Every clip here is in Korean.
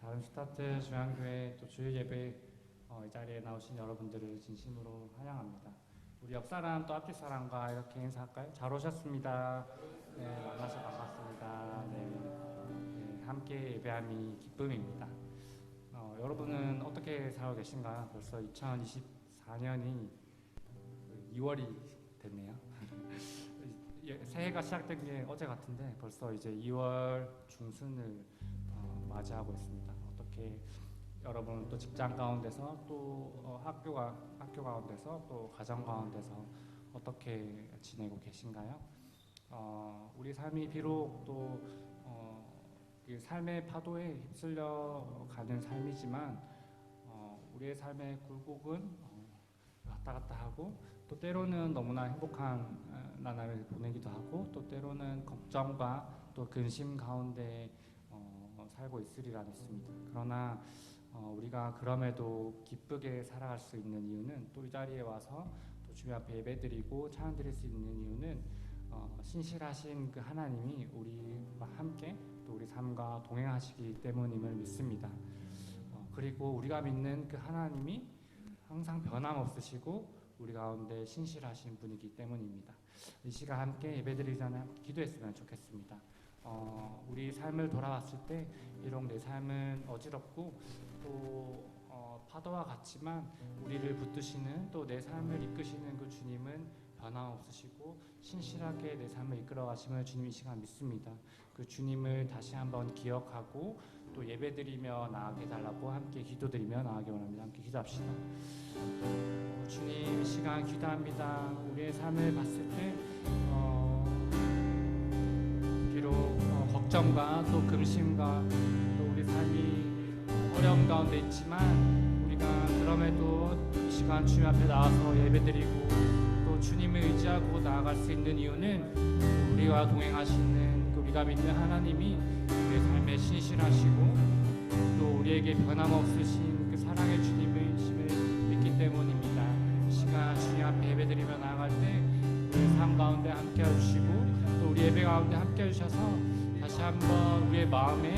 다른 스타트 중앙교회 또 주일 예배 이 자리에 나오신 여러분들을 진심으로 환영합니다. 우리 옆 사람 또 앞뒷 사람과 이렇게 인사할까요? 잘 오셨습니다. 네, 만나서 반갑습니다. 네, 함께 예배함이 기쁨입니다. 여러분은 어떻게 살고 계신가요? 벌써 2024년이 2월이 됐네요. 새해가 시작된 게 어제 같은데 벌써 이제 2월 중순을 맞이하고 있습니다. 어떻게 여러분 또 직장 가운데서 또 학교 가운데서 또 가정 가운데서 어떻게 지내고 계신가요? 우리 삶이 비록 또 삶의 파도에 휩쓸려 가는 삶이지만 우리의 삶의 굴곡은 왔다 갔다 하고 또 때로는 너무나 행복한 나날을 보내기도 하고 또 때로는 걱정과 또 근심 가운데 살고 있으리라 믿습니다. 그러나 우리가 그럼에도 기쁘게 살아갈 수 있는 이유는 또 이 자리에 와서 또 주님 앞에 예배드리고 찬양 드릴 수 있는 이유는 신실하신 그 하나님이 우리와 함께 또 우리 삶과 동행하시기 때문임을 믿습니다. 그리고 우리가 믿는 그 하나님이 항상 변함없으시고 우리 가운데 신실하신 분이기 때문입니다. 이 시간 함께 예배드리기 전에 기도했으면 좋겠습니다. 우리 삶을 돌아봤을 때 비록 내 삶은 어지럽고 또 파도와 같지만 우리를 붙드시는 또 내 삶을 이끄시는 그 주님은 변함없으시고 신실하게 내 삶을 이끌어 가심을 주님 이 시간 믿습니다. 그 주님을 다시 한번 기억하고 또 예배드리며 나아게 달라고 함께 기도드리며 나아가기 원합니다. 함께 기도합시다. 주님 이 시간 기도합니다. 우리의 삶을 봤을 때 비록 걱정과 또 근심과 또 우리 삶이 어려움 가운데 있지만 우리가 그럼에도 이 시간 주님 앞에 나와서 예배드리고 또 주님을 의지하고 나아갈 수 있는 이유는 우리와 동행하시는 우리가 믿는 하나님이 우리의 삶에 신실하시고 또 우리에게 변함없으신 그 사랑의 주님을 믿기 때문입니다. 이 시간 주님 앞에 예배드리며 나아갈 때 우리의 삶 가운데 함께 해주시고 또 우리 예배 가운데 함께 해주셔서 다시 한번 우리의 마음에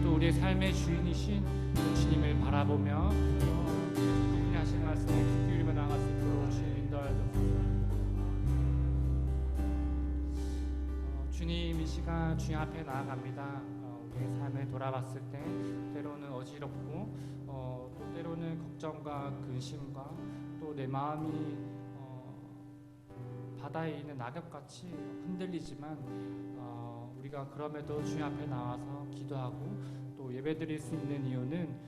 또 우리의 삶의 주인이신 주님을 바라보며 그분이 하신 말씀에 귀 기울이며 나아갈 수 있도록 주님 인도하여 주옵소서. 주님 이 시간 주님 앞에 나아갑니다. 우리의 삶을 돌아봤을 때 때로는 어지럽고 또 때로는 걱정과 근심과 또 내 마음이 바다에 있는 낙엽같이 흔들리지만 우리가 그럼에도 주님 앞에 나와서 기도하고 또 예배드릴 수 있는 이유는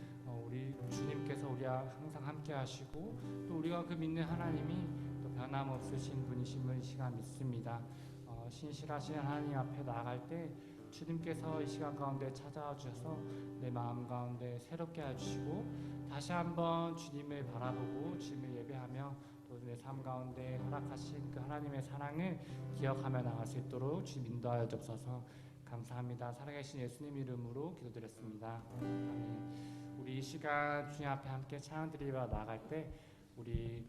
우리 주님께서 우리와 항상 함께 하시고 또 우리가 그 믿는 하나님이 또 변함없으신 분이심을 이 시간 믿습니다. 신실하신 하나님 앞에 나아갈 때 주님께서 이 시간 가운데 찾아와 주셔서 내 마음 가운데 새롭게 해주시고 다시 한번 주님을 바라보고 주님을 예배하며 또 내 삶 가운데 허락하신 그 하나님의 사랑을 기억하며 나갈 수 있도록 주님 인도하여 주옵소서. 감사합니다. 살아계신 예수님 이름으로 기도드렸습니다. 아멘. 우리 이 시간 주님 앞에 함께 찬양드리며 나아갈 때 우리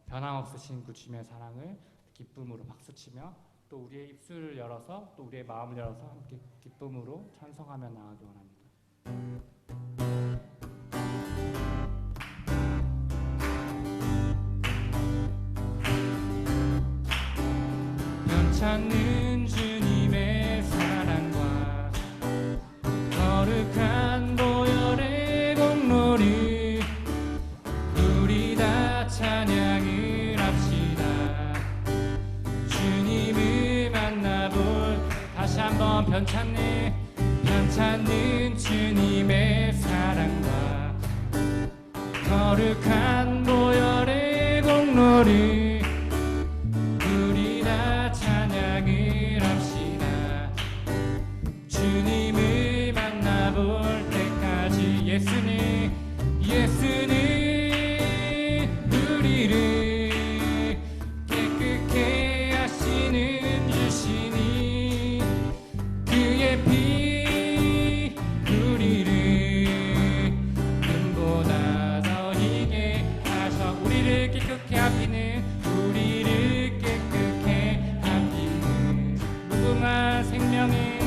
변함없으신 그 주님의 사랑을 기쁨으로 박수치며 또 우리의 입술을 열어서 또 우리의 마음을 열어서 함께 기쁨으로 찬송하며 나아가기 원합니다. 변찮는 주님의 사랑과 거룩한 보혈의 공로를 우리 다 찬양을 합시다. 주님을 만나볼 다시 한번 변찮는 주님의 사랑과 거룩한 보혈의 공로를 우리 다 찬양을 합시다. 주님을 만나볼 때까지 예수는 우리를 깨끗게 하시는 주시니 그의 피 우리를 금보다 더 희게 하셔 우리를 깨끗게 하시는 우리를 깨끗게 하시는 무궁한 생명의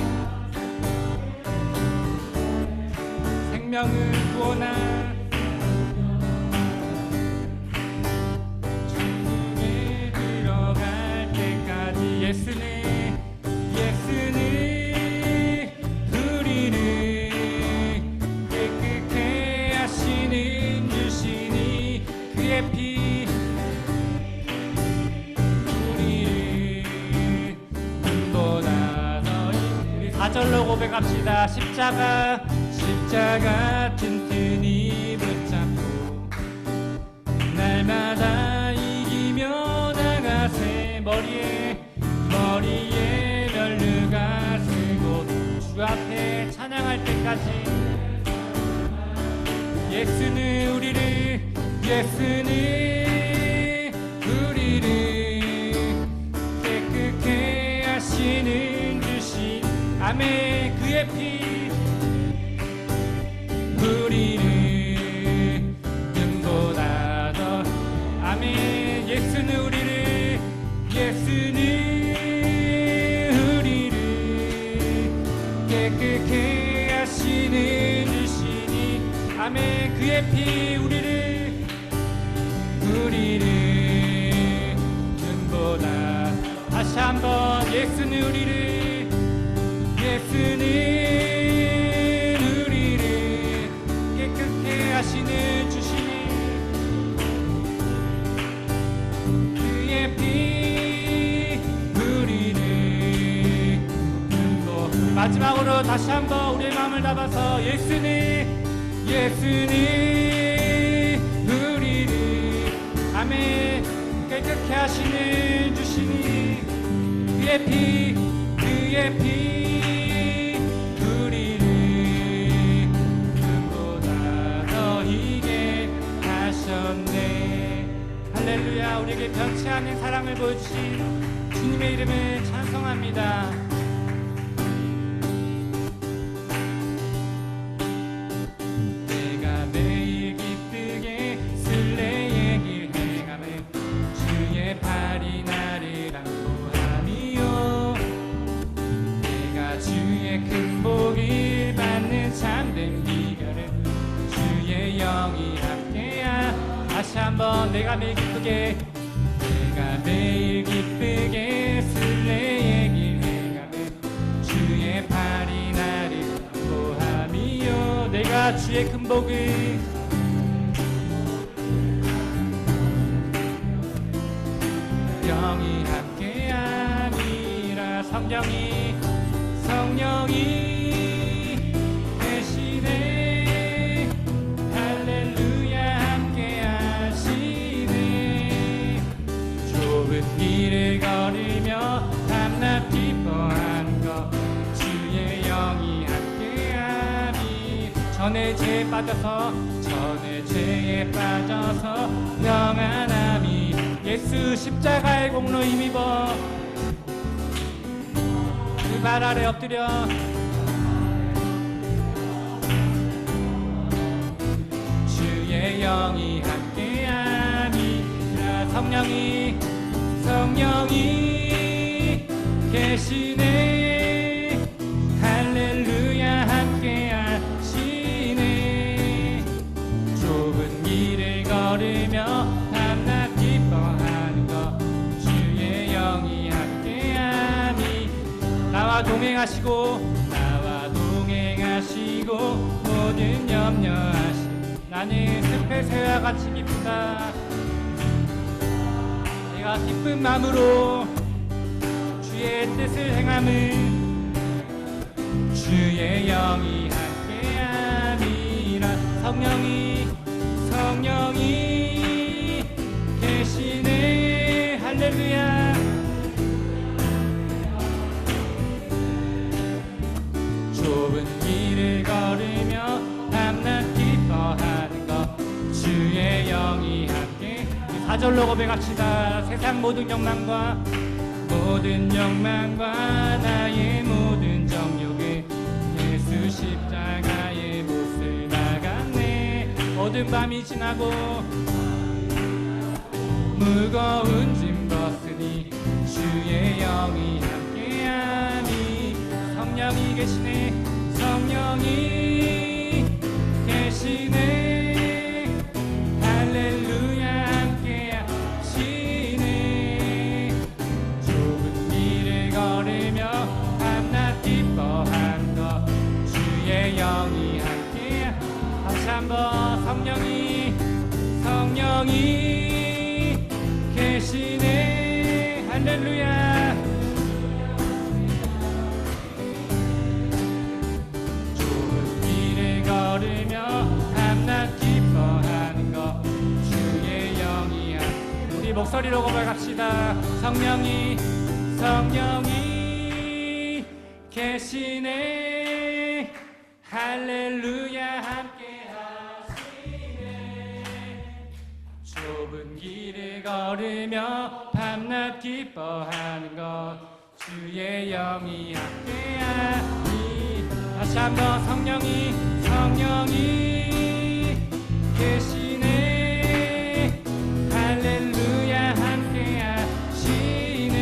운명을 구원하 천국에 들어갈 때까지 예수는 우리를 깨끗게 하시는 주시니 그의 피 우리를 눈보다 더 우리 4절로 고백합시다. 십자가 튼튼히 붙잡고 날마다 이기며 나가세 머리에 멸류가 쓰고 주 앞에 찬양할 때까지 예수는 우리를 깨끗게 하시는 주신 아멘 그의 피 우리를 눈보다 더 아멘 예수는 우리를 깨끗게 하시는 주시니 아멘 그의 피 우리를 눈보다 다시 한번 예수는 우리를 깨끗게 하시는 주시니 그의 피 우리를 마지막으로 다시 한번 우리의 마음을 담아서 예수는 우리를 아멘 깨끗게 하시는 주시니 그의 피 우리를 눈보다 더 희게 하셨네. 할렐루야. 우리에게 변치 않는 사랑을 보여주신 주님의 이름을 찬송합니다. 내가 매일 기쁘게 순례의 길 행하네 주의 팔이 나를 안보하며 내가 주의 큰 복을 받는 참된 비결은 주의 영이 함께야. 다시 한번 내가 매일 기쁘게 순례의 길 행하네 주의 팔이 나를 보하며 내가 주의 큰 복을 영이 함께함이라. 성령이 계시네 할렐루야 함께하시네. 좁은 길을 걸으며 밤낮 기뻐하는 것 주의 영이 함께함이. 전에 죄에 빠져서 평안함이 예수 십자가의 공로 힘입어 그 발 아래 엎드려 주의 영이 함께함이. 성령이 계시네 할렐루야 함께하시네. 좁은 길을 걸으며 밤낮 기뻐하는 것 주의 영이 함께함이. 나와 동행하시고 모든 염려하시. 나는 숲의 새와 같이 기쁘다. 내가 기쁜 마음으로 주의 뜻을 행함은 주의 영이 함께함이라. 성령이 계시네 할렐루야. 좁은 길을 걸으며 밤낮 기뻐하는 것 주의 영이 함께. 4절로 고백합시다. 세상 모든 욕망과 나의 모든 정욕을 예수 십자가에 못을 박았네. 모든 밤이 지나고 무거운 짐 벗으니 주의 영이 함께함이. 성령이 계시네 성령이 주의 영이 함께 다시 한번 성령이 계시네. 할렐루야. 좁은 길을 걸으며 밤낮 기뻐하는 것 주의 영이 함께. 우리 목소리로 고백합시다. 성령이 계시네. 할렐루야. 함께 하시네. 좁은 길을 걸으며 밤낮 기뻐하는 것 주의 영이 함께하니. 다시 한번 성령이 계시네. 할렐루야. 함께 하시네.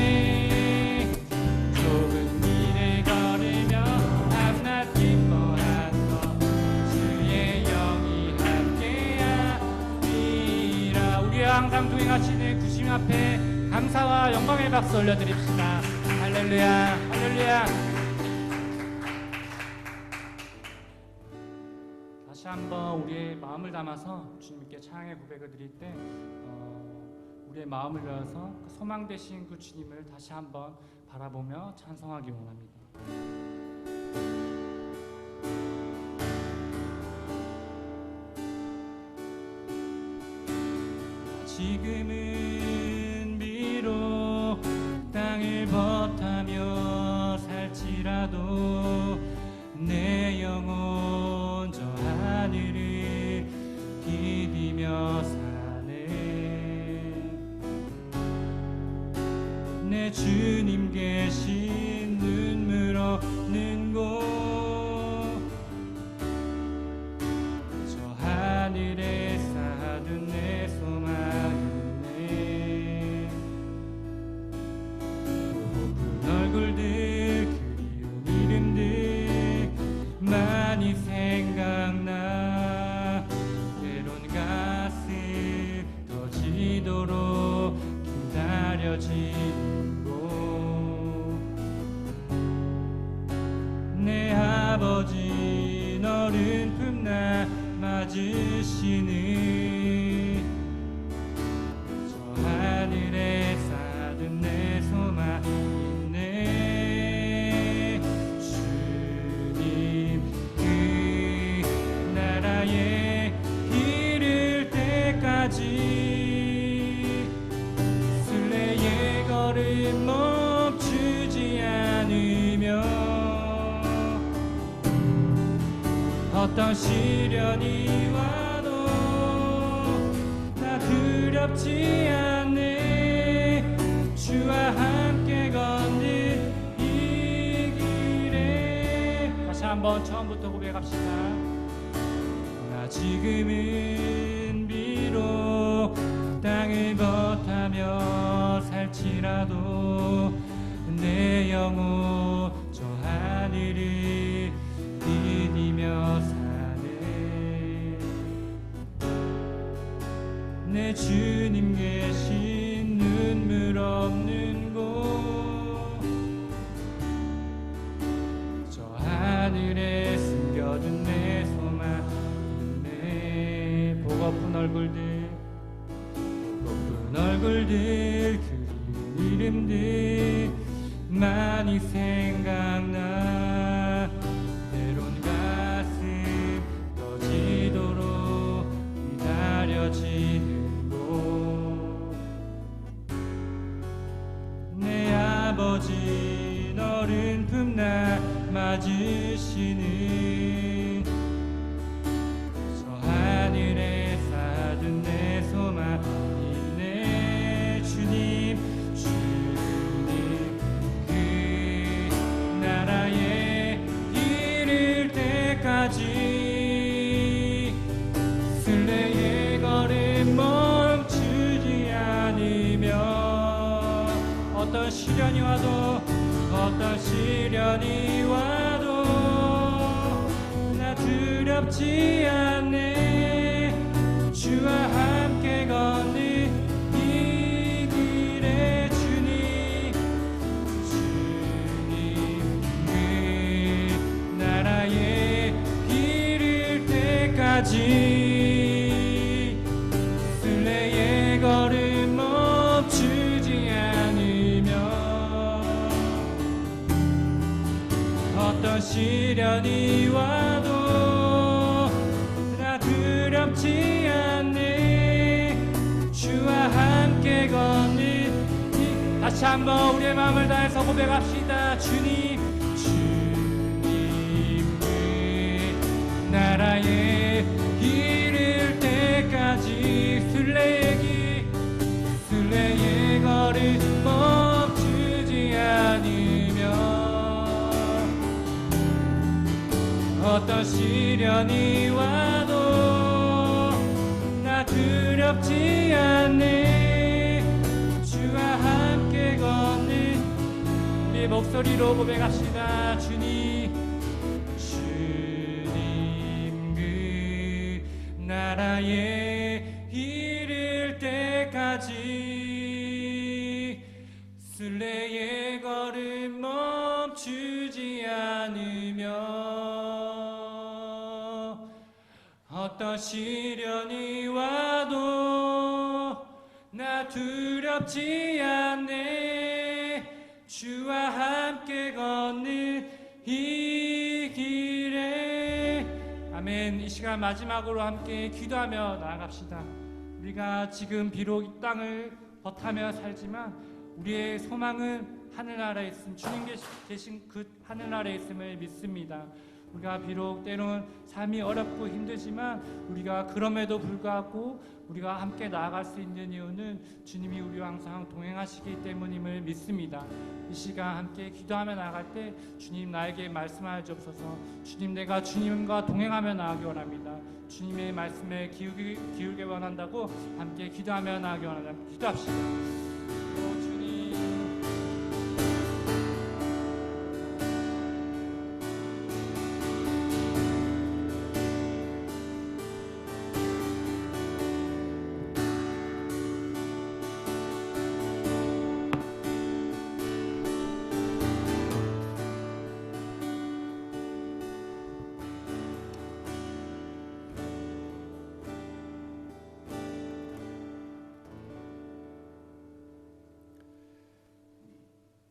좁은 길을 걸으며 밤낮 기뻐하는 것 주의 영이 함께하니라. 우리와 항상 동행하시는 구심 앞에 감사와 영광의 박수 올려드립시다. 할렐루야. 할렐루야. 다시 한번 우리의 마음을 담아서 주님께 찬양의 고백을 드릴 때 우리의 마음을 열어서 그 소망 되신 그 주님을 다시 한번 바라보며 찬송하기 원합니다. 지금은 비록 땅을 버타며 살지라도 내 영혼 저 하늘을 디디며 사네. 내 주님 계신 눈물 없는 곳 저 하늘에 쌓아둔 내 소망이네. 고픈 얼굴들 그리운 이름들 많이 생각나. 때론 가슴 터지도록 기다려지는 곳 내 아버지 너른 품나 맞으시는 저 하늘에 쌓은 내 소망이네. 주님 그 나라에 이를 때까지 순례의 걸음 멈추지 않으며 어떤 시련이 와도 나 두렵지 않네. 주와 함께 걷는 이 길에. 다시 한번 처음부터 고백합시다. 나 지금은 비록 땅을 버타며 살지라도 내 영혼 저 하늘을 디디며 사네. 내 주님 계신 눈물 없는 곳 저 하늘에 숨겨둔 내 소망이네. 보고픈 얼굴들 그리운 이름들 많이 생각나. 때론 가슴 터지도록 기다려지는 곳 내 아버지 너른 품나 맞으시는 저 하늘에 쌓은 내 소망이네. 주님 그 나라에 이를 때까지 순례의 걸음 멈추지 않으며 어떤 시련이 와도 나 두렵지 않네. 주와 함께 걷는 이 길에 주님 그 나라에 때까지 순례의 걸음 멈추지 않으며 어떤 시련이 와도 나 두렵지 않네. 주와 함께 걷는 다시 한번 우리의 마음을 다해서 고백합시다. 주님, 주님의 나라에 이를 때까지 순례의 걸음 멈추지 않으며 어떤 시련이 와도 나 두렵지 않네. 주와 함께 걷는 우리의 목소리로 고백합시다. 주님, 주님 그 나라에 이를 때까지 순례의 걸음 멈추지 않으며 어떤 시련이 와도 나 두렵지 않네. 주와 함께 걷는 이 길에. 아멘. 이 시간 마지막으로 함께 기도하며 나아갑시다. 우리가 지금 비록 이 땅을 버타며 살지만 우리의 소망은 하늘나라에 있음, 주님 계신 그 하늘나라에 있음을 믿습니다. 우리가 비록 때로는 삶이 어렵고 힘들지만 우리가 그럼에도 불구하고 우리가 함께 나아갈 수 있는 이유는 주님이 우리와 항상 동행하시기 때문임을 믿습니다. 이 시간 함께 기도하며 나아갈 때 주님 나에게 말씀하여 주옵소서. 주님, 내가 주님과 동행하며 나아가기 원합니다. 주님의 말씀에 기울게 원한다고 함께 기도하며 나아가기 원합니다. 기도합시다.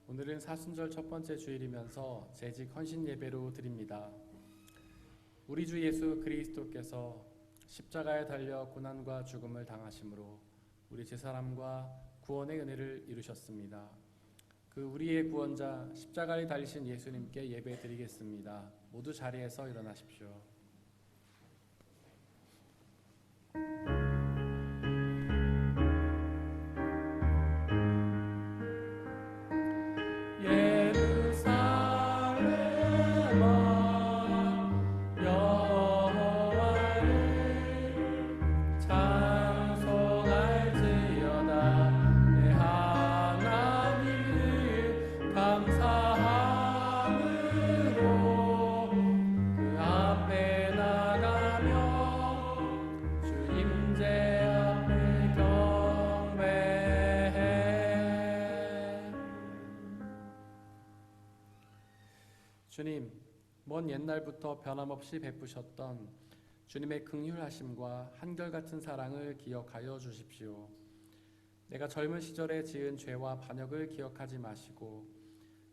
오늘은 사순절 첫 번째 주일이면서 재직 헌신 예배로 드립니다. 우리 주 예수 그리스도께서 십자가에 달려 고난과 죽음을 당하심으로 우리 제사함과 구원의 은혜를 이루셨습니다. 그 우리의 구원자 십자가에 달리신 예수님께 예배 드리겠습니다. 모두 자리에서 일어나십시오. 주님, 먼 옛날부터 변함없이 베푸셨던 주님의 긍휼하심과 한결같은 사랑을 기억하여 주십시오. 내가 젊은 시절에 지은 죄와 반역을 기억하지 마시고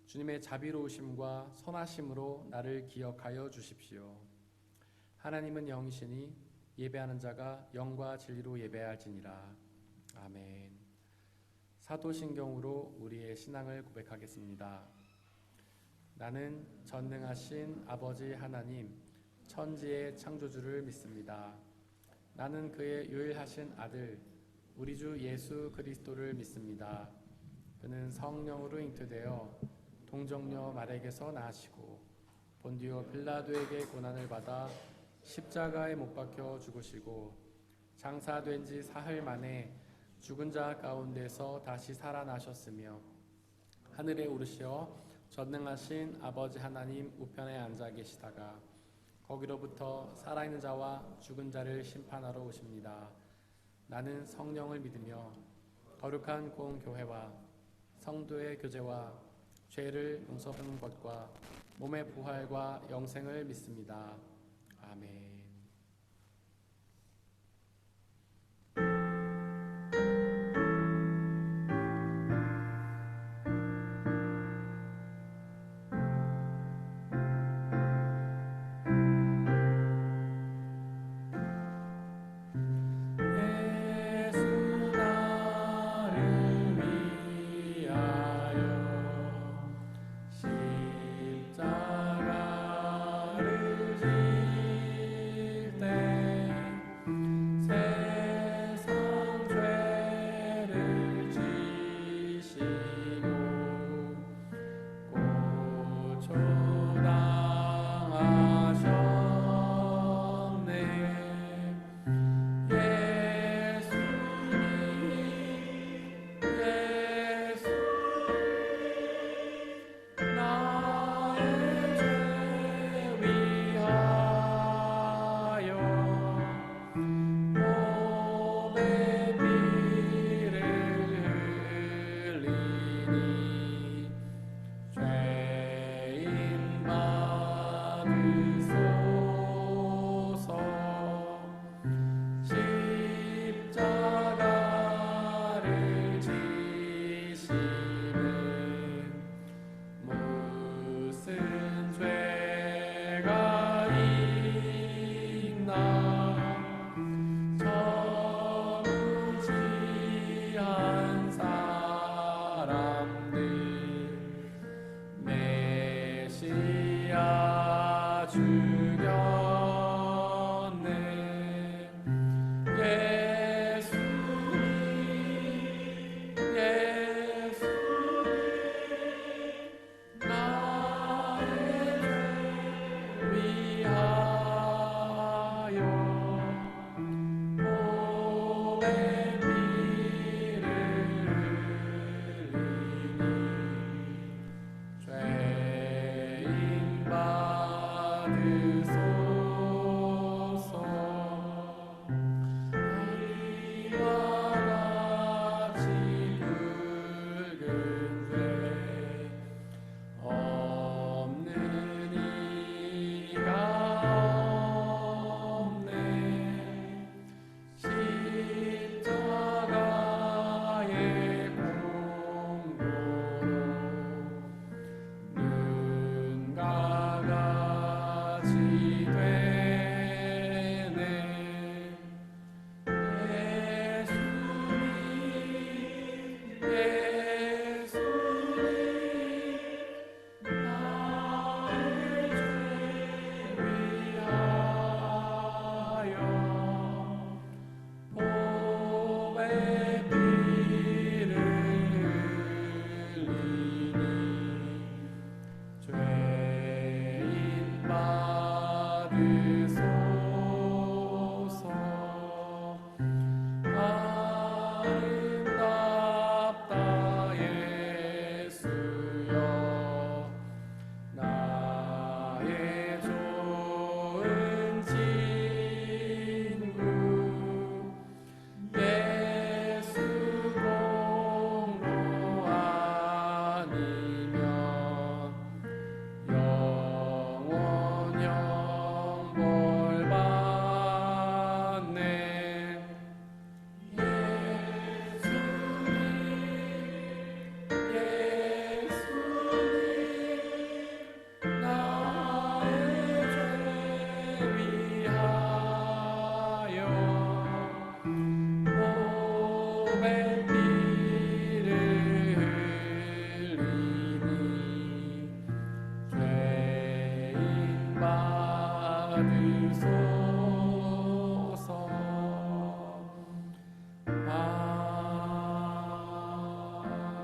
주님의 자비로우심과 선하심으로 나를 기억하여 주십시오. 하나님은 영이시니 예배하는 자가 영과 진리로 예배할지니라. 아멘. 사도신경으로 우리의 신앙을 고백하겠습니다. 나는 전능하신 아버지 하나님, 천지의 창조주를 믿습니다. 나는 그의 유일하신 아들, 우리 주 예수 그리스도를 믿습니다. 그는 성령으로 잉태되어 동정녀 마리아에게서 나시고 본디오 빌라도에게 고난을 받아 십자가에 못 박혀 죽으시고 장사된 지 사흘 만에 죽은 자 가운데서 다시 살아나셨으며 하늘에 오르시어 전능하신 아버지 하나님 우편에 앉아 계시다가 거기로부터 살아있는 자와 죽은 자를 심판하러 오십니다. 나는 성령을 믿으며 거룩한 공교회와 성도의 교제와 죄를 용서하는 것과 몸의 부활과 영생을 믿습니다. 아멘.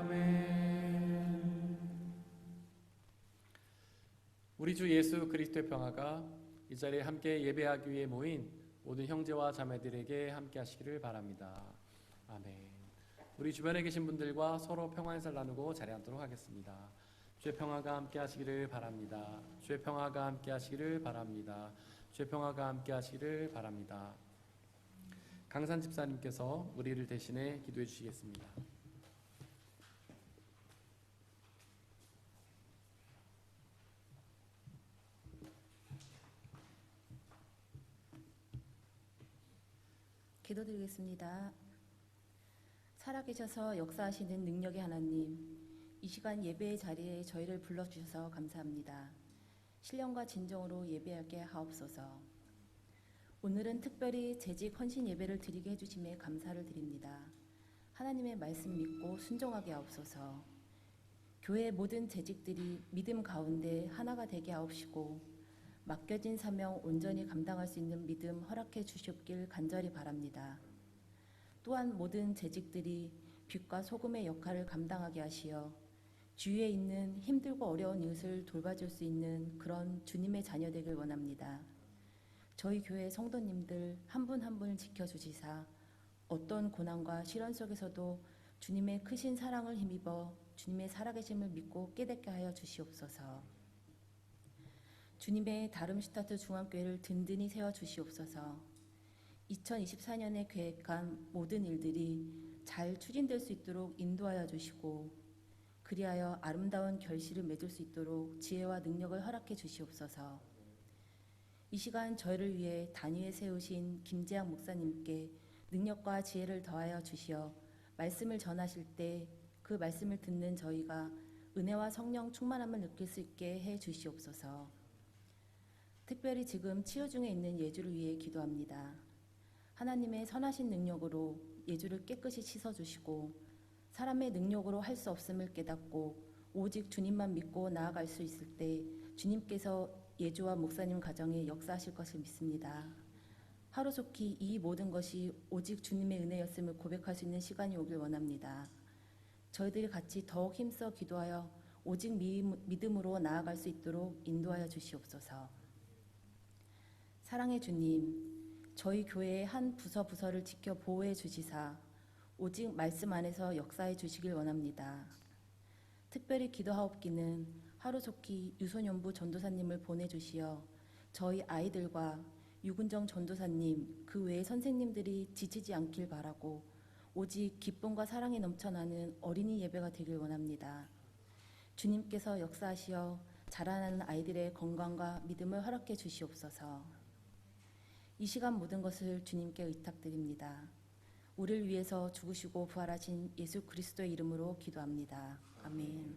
아멘. 우리 주 예수 그리스도의 평화가 이 자리에 함께 예배하기 위해 모인 모든 형제와 자매들에게 함께 하시기를 바랍니다. 아멘. 우리 주변에 계신 분들과 서로 평화 인사를 나누고 자리에 앉도록 하겠습니다. 주의 평화가 함께 하시기를 바랍니다. 주의 평화가 함께 하시기를 바랍니다. 주의 평화가 함께 하시기를 바랍니다. 강산 집사님께서 우리를 대신해 기도해 주시겠습니다. 기도드리겠습니다. 살아계셔서 역사하시는 능력의 하나님, 이 시간 예배의 자리에 저희를 불러주셔서 감사합니다. 신령과 진정으로 예배하게 하옵소서. 오늘은 특별히 재직 헌신 예배를 드리게 해주심에 감사를 드립니다. 하나님의 말씀 믿고 순종하게 하옵소서. 교회의 모든 재직들이 믿음 가운데 하나가 되게 하옵시고 맡겨진 사명 온전히 감당할 수 있는 믿음 허락해 주시옵길 간절히 바랍니다. 또한 모든 재직들이 빛과 소금의 역할을 감당하게 하시어 주위에 있는 힘들고 어려운 이웃을 돌봐줄 수 있는 그런 주님의 자녀 되길 원합니다. 저희 교회 성도님들 한 분 한 분을 지켜주시사 어떤 고난과 시련 속에서도 주님의 크신 사랑을 힘입어 주님의 살아계심을 믿고 깨닫게 하여 주시옵소서. 주님의 다름슈타트 중앙교회를 든든히 세워주시옵소서. 2024년에 계획한 모든 일들이 잘 추진될 수 있도록 인도하여 주시고 그리하여 아름다운 결실을 맺을 수 있도록 지혜와 능력을 허락해 주시옵소서. 이 시간 저희를 위해 단위에 세우신 김재학 목사님께 능력과 지혜를 더하여 주시어 말씀을 전하실 때 그 말씀을 듣는 저희가 은혜와 성령 충만함을 느낄 수 있게 해 주시옵소서. 특별히 지금 치유 중에 있는 예주를 위해 기도합니다. 하나님의 선하신 능력으로 예주를 깨끗이 씻어주시고 사람의 능력으로 할 수 없음을 깨닫고 오직 주님만 믿고 나아갈 수 있을 때 주님께서 예주와 목사님 가정에 역사하실 것을 믿습니다. 하루속히 이 모든 것이 오직 주님의 은혜였음을 고백할 수 있는 시간이 오길 원합니다. 저희들이 같이 더욱 힘써 기도하여 오직 믿음으로 나아갈 수 있도록 인도하여 주시옵소서. 사랑의 주님, 저희 교회의 한 부서를 지켜 보호해 주시사 오직 말씀 안에서 역사해 주시길 원합니다. 특별히 기도하옵기는 하루속히 유소년부 전도사님을 보내주시어 저희 아이들과 유근정 전도사님 그 외의 선생님들이 지치지 않길 바라고 오직 기쁨과 사랑이 넘쳐나는 어린이 예배가 되길 원합니다. 주님께서 역사하시어 자라나는 아이들의 건강과 믿음을 허락해 주시옵소서. 이 시간 모든 것을 주님께 의탁드립니다. 우리를 위해서 죽으시고 부활하신 예수 그리스도의 이름으로 기도합니다. 아멘.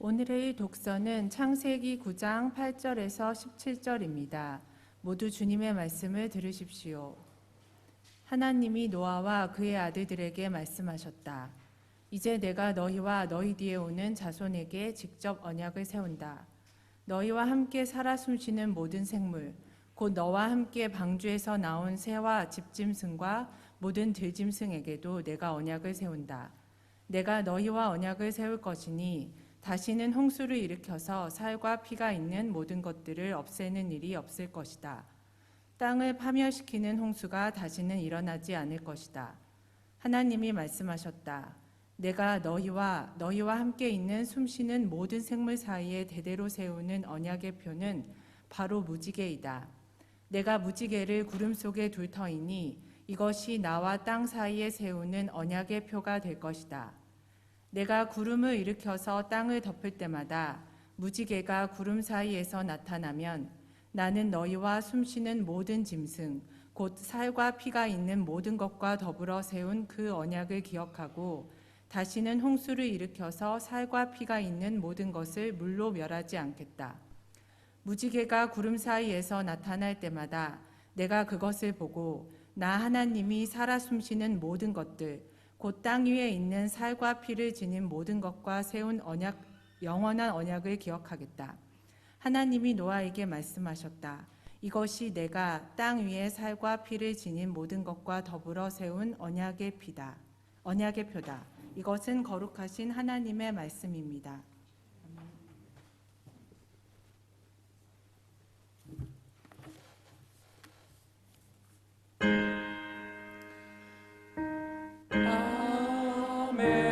오늘의 독서는 창세기 9장 8절에서 17절입니다. 모두 주님의 말씀을 들으십시오. 하나님이 노아와 그의 아들들에게 말씀하셨다. 이제 내가 너희와 너희 뒤에 오는 자손에게 직접 언약을 세운다. 너희와 함께 살아 숨쉬는 모든 생물, 곧 너와 함께 방주에서 나온 새와 집짐승과 모든 들짐승에게도 내가 언약을 세운다. 내가 너희와 언약을 세울 것이니 다시는 홍수를 일으켜서 살과 피가 있는 모든 것들을 없애는 일이 없을 것이다. 땅을 파멸시키는 홍수가 다시는 일어나지 않을 것이다. 하나님이 말씀하셨다. 내가 너희와 함께 있는 숨쉬는 모든 생물 사이에 대대로 세우는 언약의 표는 바로 무지개이다. 내가 무지개를 구름 속에 둘 터이니 이것이 나와 땅 사이에 세우는 언약의 표가 될 것이다. 내가 구름을 일으켜서 땅을 덮을 때마다 무지개가 구름 사이에서 나타나면 나는 너희와 숨쉬는 모든 짐승 곧 살과 피가 있는 모든 것과 더불어 세운 그 언약을 기억하고 다시는 홍수를 일으켜서 살과 피가 있는 모든 것을 물로 멸하지 않겠다. 무지개가 구름 사이에서 나타날 때마다 내가 그것을 보고 나 하나님이 살아 숨쉬는 모든 것들 곧 땅 위에 있는 살과 피를 지닌 모든 것과 세운 언약 영원한 언약을 기억하겠다. 하나님이 노아에게 말씀하셨다. 이것이 내가 땅 위에 살과 피를 지닌 모든 것과 더불어 세운 언약의 표다. 이것은 거룩하신 하나님의 말씀입니다. 아멘.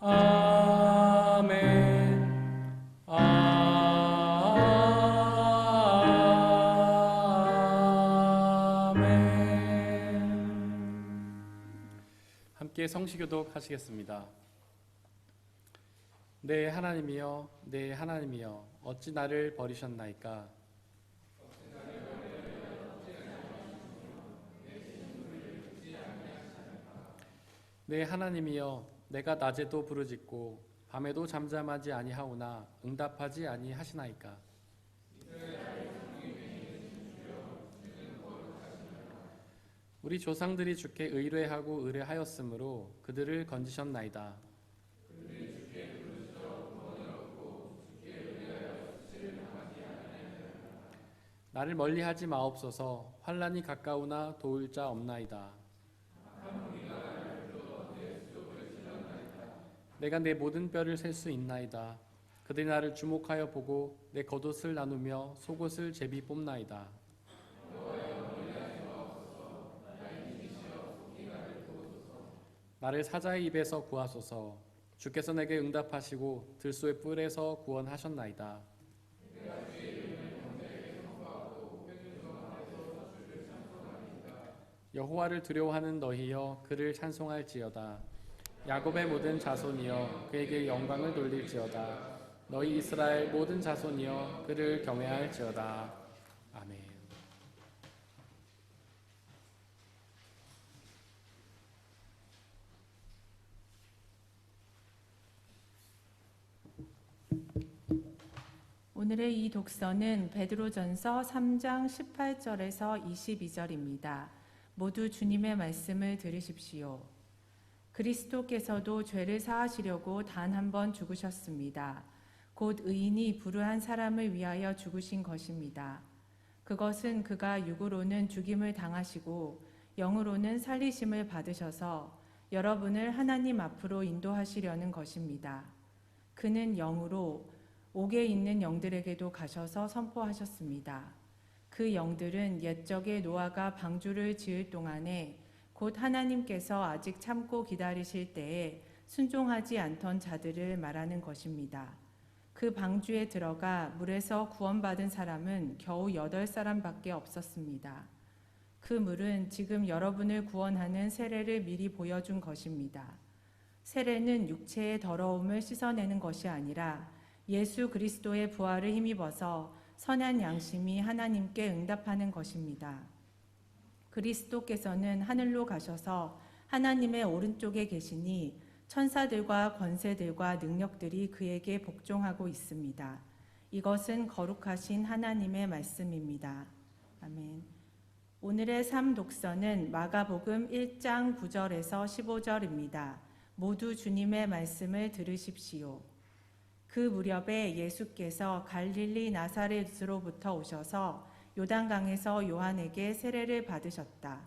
아멘. 아멘. 함께 성시교독 하시겠습니다. 내 하나님이여, 내 하나님이여, 어찌 나를 버리셨나이까? 내 하나님이여, 내가 낮에도 부르짖고 밤에도 잠잠하지 아니하오나 응답하지 아니하시나이까? 우리 조상들이 주께 의뢰하고 의뢰하였으므로 그들을 건지셨나이다. 나를 멀리하지 마옵소서. 환난이 가까우나 도울 자 없나이다. 내가 내 모든 뼈를 셀 수 있나이다. 그들이 나를 주목하여 보고 내 겉옷을 나누며 속옷을 제비 뽑나이다. 나를 사자의 입에서 구하소서. 주께서 내게 응답하시고 들소의 뿔에서 구원하셨나이다. 여호와를 두려워하는 너희여 그를 찬송할지어다. 야곱의 모든 자손이여 그에게 영광을 돌릴지어다. 너희 이스라엘 모든 자손이여 그를 경외할지어다. 아멘. 오늘의 이 독서는 베드로전서 3장 18절에서 22절입니다. 모두 주님의 말씀을 들으십시오. 그리스도께서도 죄를 사하시려고 단 한 번 죽으셨습니다. 곧 의인이 불의한 사람을 위하여 죽으신 것입니다. 그것은 그가 육으로는 죽임을 당하시고 영으로는 살리심을 받으셔서 여러분을 하나님 앞으로 인도하시려는 것입니다. 그는 영으로 옥에 있는 영들에게도 가셔서 선포하셨습니다. 그 영들은 옛적에 노아가 방주를 지을 동안에 곧 하나님께서 아직 참고 기다리실 때에 순종하지 않던 자들을 말하는 것입니다. 그 방주에 들어가 물에서 구원받은 사람은 겨우 8사람밖에 없었습니다. 그 물은 지금 여러분을 구원하는 세례를 미리 보여준 것입니다. 세례는 육체의 더러움을 씻어내는 것이 아니라 예수 그리스도의 부활을 힘입어서 선한 양심이 하나님께 응답하는 것입니다. 그리스도께서는 하늘로 가셔서 하나님의 오른쪽에 계시니 천사들과 권세들과 능력들이 그에게 복종하고 있습니다. 이것은 거룩하신 하나님의 말씀입니다. 아멘. 오늘의 삶독서는 마가복음 1장 9절에서 15절입니다. 모두 주님의 말씀을 들으십시오. 그 무렵에 예수께서 갈릴리 나사렛으로부터 오셔서 요단강에서 요한에게 세례를 받으셨다.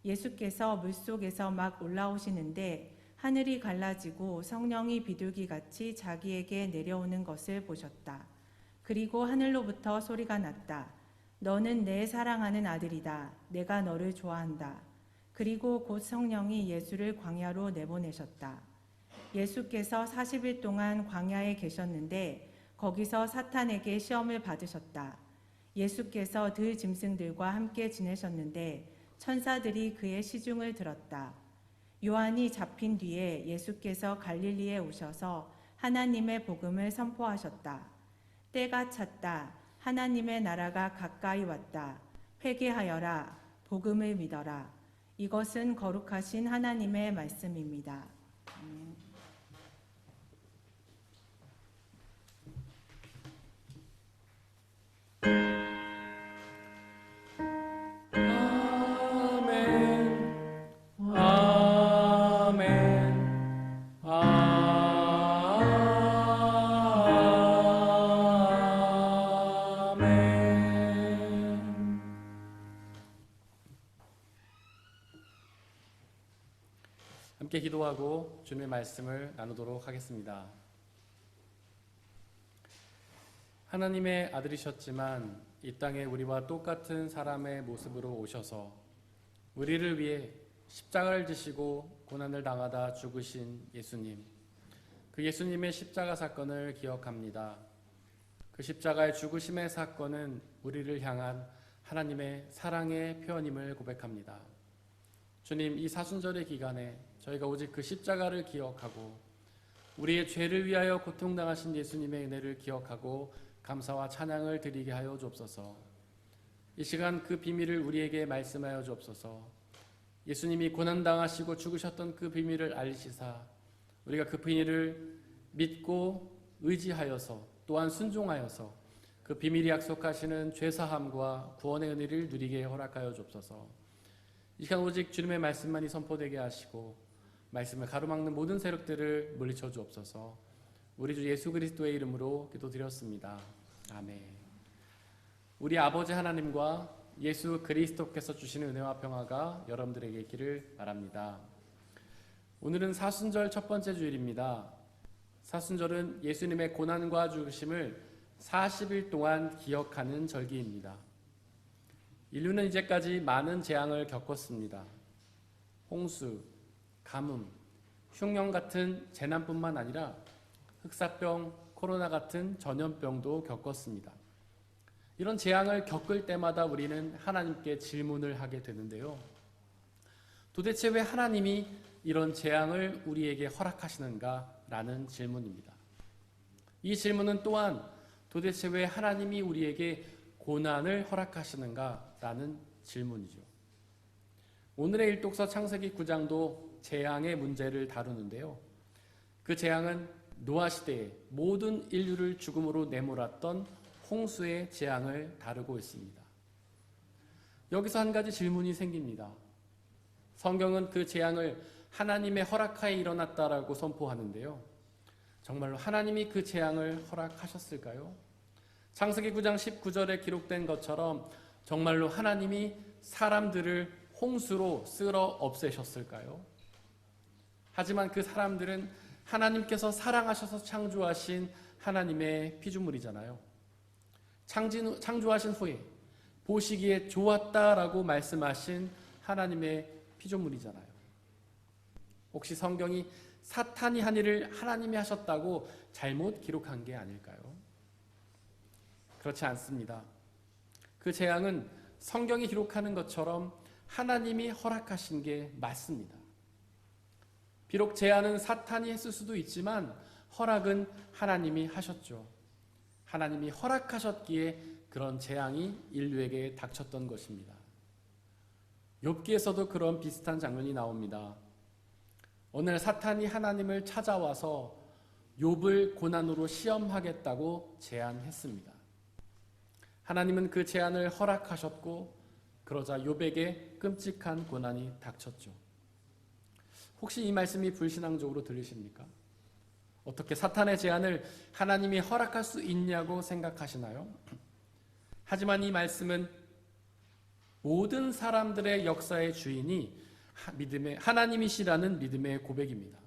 예수께서 물속에서 막 올라오시는데 하늘이 갈라지고 성령이 비둘기같이 자기에게 내려오는 것을 보셨다. 그리고 하늘로부터 소리가 났다. 너는 내 사랑하는 아들이다. 내가 너를 좋아한다. 그리고 곧 성령이 예수를 광야로 내보내셨다. 예수께서 40일 동안 광야에 계셨는데 거기서 사탄에게 시험을 받으셨다. 예수께서 들 짐승들과 함께 지내셨는데 천사들이 그의 시중을 들었다. 요한이 잡힌 뒤에 예수께서 갈릴리에 오셔서 하나님의 복음을 선포하셨다. 때가 찼다. 하나님의 나라가 가까이 왔다. 회개하여라. 복음을 믿어라. 이것은 거룩하신 하나님의 말씀입니다. 아멘. 아멘. 아멘. 함께 기도하고 주님의 말씀을 나누도록 하겠습니다. 하나님의 아들이셨지만 이 땅에 우리와 똑같은 사람의 모습으로 오셔서 우리를 위해 십자가를 지시고 고난을 당하다 죽으신 예수님, 그 예수님의 십자가 사건을 기억합니다. 그 십자가의 죽으심의 사건은 우리를 향한 하나님의 사랑의 표현임을 고백합니다. 주님, 이 사순절의 기간에 저희가 오직 그 십자가를 기억하고 우리의 죄를 위하여 고통당하신 예수님의 은혜를 기억하고 감사와 찬양을 드리게 하여 주옵소서. 이 시간 그 비밀을 우리에게 말씀하여 주옵소서. 예수님이 고난당하시고 죽으셨던 그 비밀을 알리시사 우리가 그 비밀을 믿고 의지하여서 또한 순종하여서 그 비밀이 약속하시는 죄사함과 구원의 은혜를 누리게 허락하여 주옵소서. 이 시간 오직 주님의 말씀만이 선포되게 하시고 말씀을 가로막는 모든 세력들을 물리쳐 주옵소서. 우리 주 예수 그리스도의 이름으로 기도드렸습니다. 아멘. 우리 아버지 하나님과 예수 그리스도께서 주시는 은혜와 평화가 여러분들에게 있기를 바랍니다. 오늘은 사순절 첫 번째 주일입니다. 사순절은 예수님의 고난과 죽으심을 40일 동안 기억하는 절기입니다. 인류는 이제까지 많은 재앙을 겪었습니다. 홍수, 가뭄, 흉년 같은 재난뿐만 아니라 흑사병, 코로나 같은 전염병도 겪었습니다. 이런 재앙을 겪을 때마다 우리는 하나님께 질문을 하게 되는데요. 도대체 왜 하나님이 이런 재앙을 우리에게 허락하시는가라는 질문입니다. 이 질문은 또한 도대체 왜 하나님이 우리에게 고난을 허락하시는가라는 질문이죠. 오늘의 일독서 창세기 9장도 재앙의 문제를 다루는데요. 그 재앙은 노아 시대에 모든 인류를 죽음으로 내몰았던 홍수의 재앙을 다루고 있습니다. 여기서 한 가지 질문이 생깁니다. 성경은 그 재앙을 하나님의 허락하에 일어났다라고 선포하는데요. 정말로 하나님이 그 재앙을 허락하셨을까요? 창세기 9장 19절에 기록된 것처럼 정말로 하나님이 사람들을 홍수로 쓸어 없애셨을까요? 하지만 그 사람들은 하나님께서 사랑하셔서 창조하신 하나님의 피조물이잖아요. 창조하신 후에 보시기에 좋았다라고 말씀하신 하나님의 피조물이잖아요. 혹시 성경이 사탄이 한 일을 하나님이 하셨다고 잘못 기록한 게 아닐까요? 그렇지 않습니다. 그 재앙은 성경이 기록하는 것처럼 하나님이 허락하신 게 맞습니다. 비록 재앙은 사탄이 했을 수도 있지만 허락은 하나님이 하셨죠. 하나님이 허락하셨기에 그런 재앙이 인류에게 닥쳤던 것입니다. 욥기에서도 그런 비슷한 장면이 나옵니다. 어느 날 사탄이 하나님을 찾아와서 욥을 고난으로 시험하겠다고 제안했습니다. 하나님은 그 제안을 허락하셨고 그러자 욥에게 끔찍한 고난이 닥쳤죠. 혹시 이 말씀이 불신앙적으로 들리십니까? 어떻게 사탄의 제안을 하나님이 허락할 수 있냐고 생각하시나요? 하지만 이 말씀은 모든 사람들의 역사의 주인이 하나님이시라는 믿음의 고백입니다.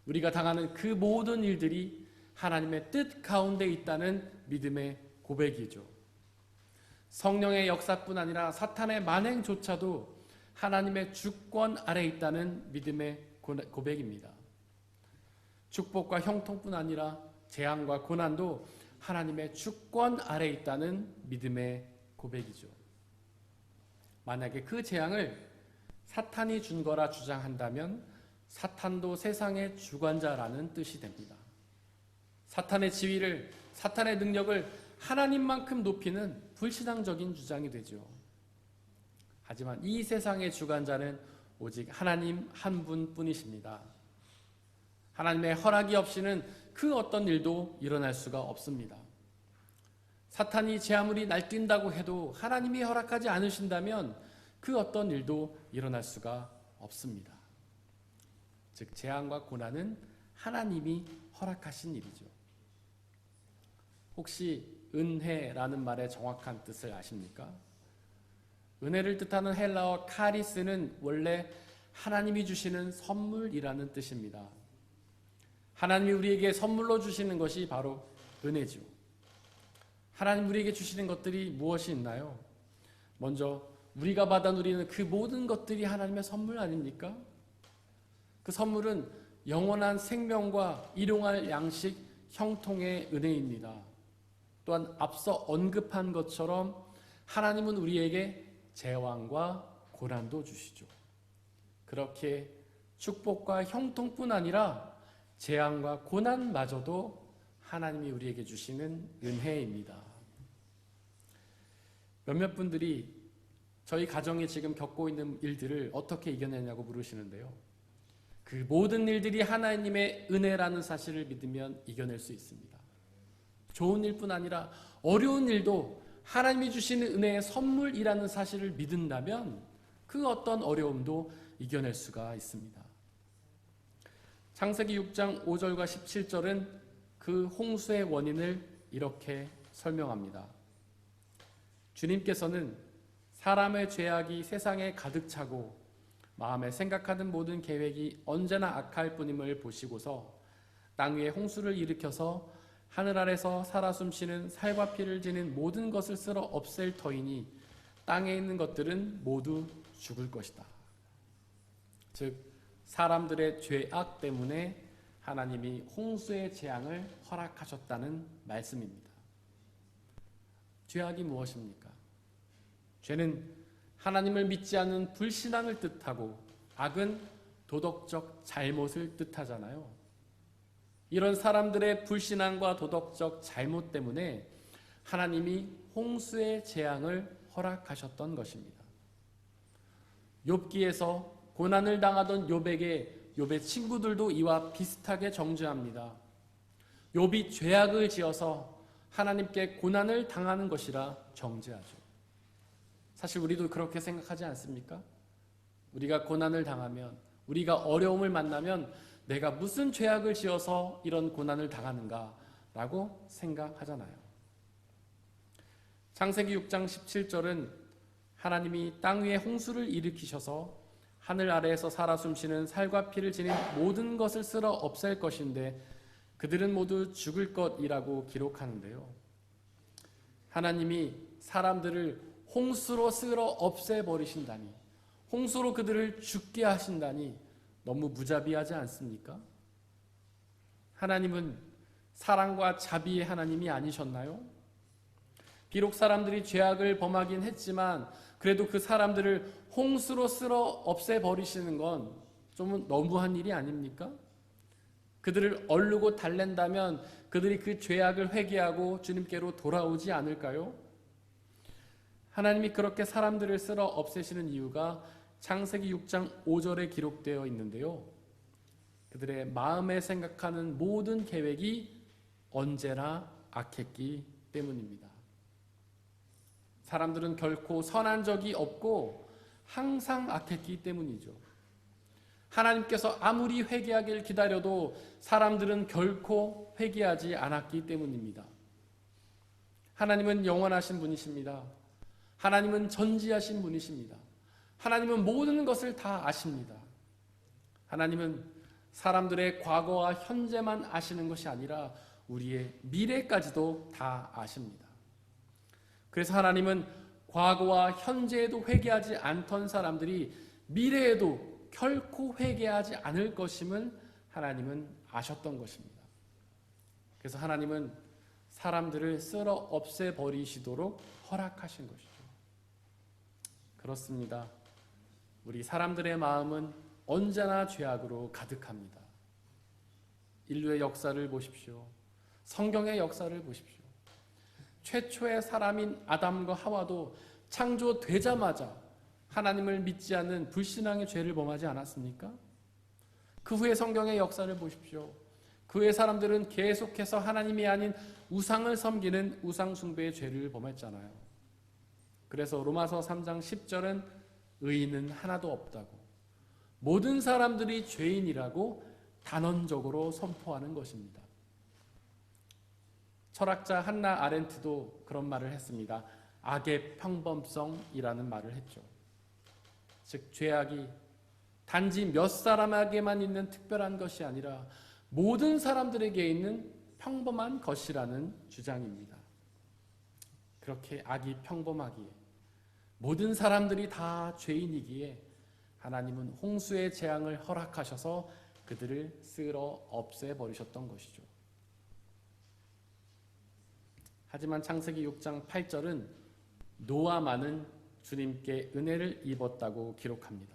우리가 당하는 그 모든 일들이 하나님의 뜻 가운데 있다는 믿음의 고백이죠. 성령의 역사뿐 아니라 사탄의 만행조차도 하나님의 주권 아래 있다는 믿음의 고백입니다. 축복과 형통뿐 아니라 재앙과 고난도 하나님의 주권 아래 있다는 믿음의 고백이죠. 만약에 그 재앙을 사탄이 준 거라 주장한다면 사탄도 세상의 주관자라는 뜻이 됩니다. 사탄의 지위를, 사탄의 능력을 하나님만큼 높이는 불신앙적인 주장이 되죠. 하지만 이 세상의 주관자는 오직 하나님 한 분뿐이십니다. 하나님의 허락이 없이는 그 어떤 일도 일어날 수가 없습니다. 사탄이 제 아무리 날뛴다고 해도 하나님이 허락하지 않으신다면 그 어떤 일도 일어날 수가 없습니다. 즉 재앙과 고난은 하나님이 허락하신 일이죠. 혹시 은혜라는 말의 정확한 뜻을 아십니까? 은혜를 뜻하는 헬라어 카리스는 원래 하나님이 주시는 선물이라는 뜻입니다. 하나님이 우리에게 선물로 주시는 것이 바로 은혜죠. 하나님 우리에게 주시는 것들이 무엇이 있나요? 먼저 우리가 받아 누리는 그 모든 것들이 하나님의 선물 아닙니까? 그 선물은 영원한 생명과 일용할 양식, 형통의 은혜입니다. 또한 앞서 언급한 것처럼 하나님은 우리에게 재앙과 고난도 주시죠. 그렇게 축복과 형통뿐 아니라 재앙과 고난마저도 하나님이 우리에게 주시는 은혜입니다. 몇몇 분들이 저희 가정이 지금 겪고 있는 일들을 어떻게 이겨내냐고 물으시는데요. 그 모든 일들이 하나님의 은혜라는 사실을 믿으면 이겨낼 수 있습니다. 좋은 일뿐 아니라 어려운 일도 하나님이 주시는 은혜의 선물이라는 사실을 믿는다면 그 어떤 어려움도 이겨낼 수가 있습니다. 창세기 6장 5절과 17절은 그 홍수의 원인을 이렇게 설명합니다. 주님께서는 사람의 죄악이 세상에 가득 차고 마음에 생각하는 모든 계획이 언제나 악할 뿐임을 보시고서 땅 위에 홍수를 일으켜서 하늘 아래서 살아 숨쉬는 살과 피를 지닌 모든 것을 쓸어 없앨 터이니 땅에 있는 것들은 모두 죽을 것이다. 즉 사람들의 죄악 때문에 하나님이 홍수의 재앙을 허락하셨다는 말씀입니다. 죄악이 무엇입니까? 죄는 하나님을 믿지 않는 불신앙을 뜻하고 악은 도덕적 잘못을 뜻하잖아요. 이런 사람들의 불신앙과 도덕적 잘못 때문에 하나님이 홍수의 재앙을 허락하셨던 것입니다. 욥기에서 고난을 당하던 욥에게 욥의 친구들도 이와 비슷하게 정죄합니다. 욥이 죄악을 지어서 하나님께 고난을 당하는 것이라 정죄하죠. 사실 우리도 그렇게 생각하지 않습니까? 우리가 고난을 당하면, 우리가 어려움을 만나면 내가 무슨 죄악을 지어서 이런 고난을 당하는가 라고 생각하잖아요. 창세기 6장 17절은 하나님이 땅 위에 홍수를 일으키셔서 하늘 아래에서 살아 숨쉬는 살과 피를 지닌 모든 것을 쓸어 없앨 것인데 그들은 모두 죽을 것이라고 기록하는데요. 하나님이 사람들을 홍수로 쓸어 없애버리신다니, 홍수로 그들을 죽게 하신다니 너무 무자비하지 않습니까? 하나님은 사랑과 자비의 하나님이 아니셨나요? 비록 사람들이 죄악을 범하긴 했지만 그래도 그 사람들을 홍수로 쓸어 없애버리시는 건 좀 너무한 일이 아닙니까? 그들을 얼르고 달랜다면 그들이 그 죄악을 회개하고 주님께로 돌아오지 않을까요? 하나님이 그렇게 사람들을 쓸어 없애시는 이유가 창세기 6장 5절에 기록되어 있는데요. 그들의 마음에 생각하는 모든 계획이 언제나 악했기 때문입니다. 사람들은 결코 선한 적이 없고 항상 악했기 때문이죠. 하나님께서 아무리 회개하길 기다려도 사람들은 결코 회개하지 않았기 때문입니다. 하나님은 영원하신 분이십니다. 하나님은 전지하신 분이십니다. 하나님은 모든 것을 다 아십니다. 하나님은 사람들의 과거와 현재만 아시는 것이 아니라 우리의 미래까지도 다 아십니다. 그래서 하나님은 과거와 현재에도 회개하지 않던 사람들이 미래에도 결코 회개하지 않을 것임을 하나님은 아셨던 것입니다. 그래서 하나님은 사람들을 쓸어 없애버리시도록 허락하신 것이죠. 그렇습니다. 우리 사람들의 마음은 언제나 죄악으로 가득합니다. 인류의 역사를 보십시오. 성경의 역사를 보십시오. 최초의 사람인 아담과 하와도 창조되자마자 하나님을 믿지 않는 불신앙의 죄를 범하지 않았습니까? 그 후에 성경의 역사를 보십시오. 그 후에 사람들은 계속해서 하나님이 아닌 우상을 섬기는 우상 숭배의 죄를 범했잖아요. 그래서 로마서 3장 10절은 의인은 하나도 없다고, 모든 사람들이 죄인이라고 단언적으로 선포하는 것입니다. 철학자 한나 아렌트도 그런 말을 했습니다. 악의 평범성이라는 말을 했죠. 즉 죄악이 단지 몇 사람에게만 있는 특별한 것이 아니라 모든 사람들에게 있는 평범한 것이라는 주장입니다. 그렇게 악이 평범하기에, 모든 사람들이 다 죄인이기에 하나님은 홍수의 재앙을 허락하셔서 그들을 쓸어 없애버리셨던 것이죠. 하지만 창세기 6장 8절은 노아만은 주님께 은혜를 입었다고 기록합니다.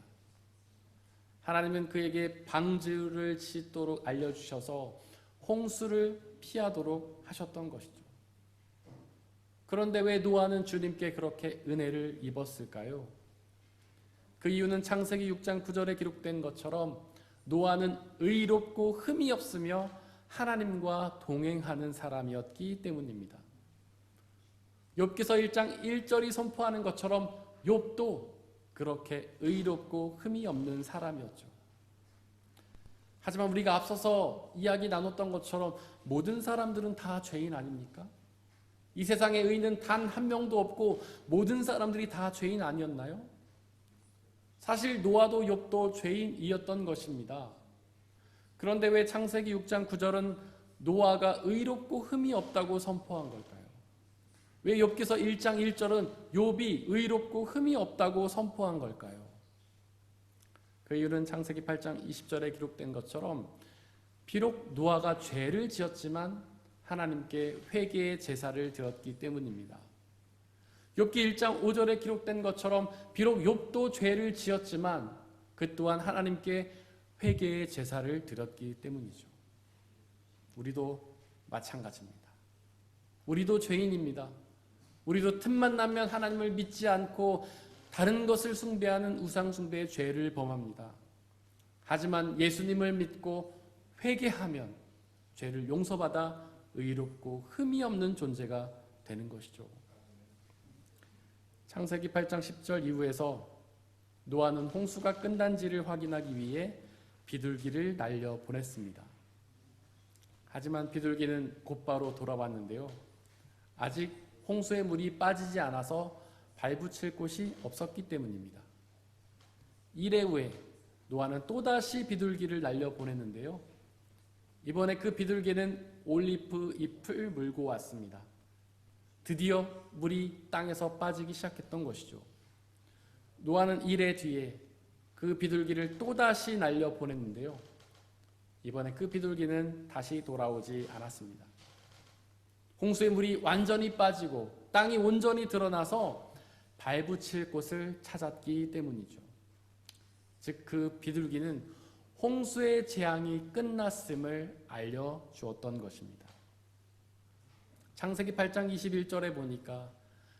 하나님은 그에게 방주를 짓도록 알려주셔서 홍수를 피하도록 하셨던 것이죠. 그런데 왜 노아는 주님께 그렇게 은혜를 입었을까요? 그 이유는 창세기 6장 9절에 기록된 것처럼 노아는 의롭고 흠이 없으며 하나님과 동행하는 사람이었기 때문입니다. 욥기서 1장 1절이 선포하는 것처럼 욥도 그렇게 의롭고 흠이 없는 사람이었죠. 하지만 우리가 앞서서 이야기 나눴던 것처럼 모든 사람들은 다 죄인 아닙니까? 이 세상에 의인은 단 한 명도 없고 모든 사람들이 다 죄인 아니었나요? 사실 노아도 욥도 죄인이었던 것입니다. 그런데 왜 창세기 6장 9절은 노아가 의롭고 흠이 없다고 선포한 걸까요? 왜 욥기서 1장 1절은 욥이 의롭고 흠이 없다고 선포한 걸까요? 그 이유는 창세기 8장 20절에 기록된 것처럼 비록 노아가 죄를 지었지만 하나님께 회개의 제사를 드렸기 때문입니다. 욥기 1장 5절에 기록된 것처럼 비록 욥도 죄를 지었지만 그 또한 하나님께 회개의 제사를 드렸기 때문이죠. 우리도 마찬가지입니다. 우리도 죄인입니다. 우리도 틈만 나면 하나님을 믿지 않고 다른 것을 숭배하는 우상 숭배의 죄를 범합니다. 하지만 예수님을 믿고 회개하면 죄를 용서받아 의롭고 흠이 없는 존재가 되는 것이죠. 창세기 8장 10절 이후에서 노아는 홍수가 끝난지를 확인하기 위해 비둘기를 날려 보냈습니다. 하지만 비둘기는 곧바로 돌아왔는데요. 아직 홍수의 물이 빠지지 않아서 발붙일 곳이 없었기 때문입니다. 이래 후에 노아는 또다시 비둘기를 날려 보냈는데요. 이번에 그 비둘기는 올리브 잎을 물고 왔습니다. 드디어 물이 땅에서 빠지기 시작했던 것이죠. 노아는 이래 뒤에 그 비둘기를 또다시 날려 보냈는데요. 이번에 그 비둘기는 다시 돌아오지 않았습니다. 홍수의 물이 완전히 빠지고 땅이 온전히 드러나서 발붙일 곳을 찾았기 때문이죠. 즉 그 비둘기는 홍수의 재앙이 끝났음을 알려주었던 것입니다. 창세기 8장 21절에 보니까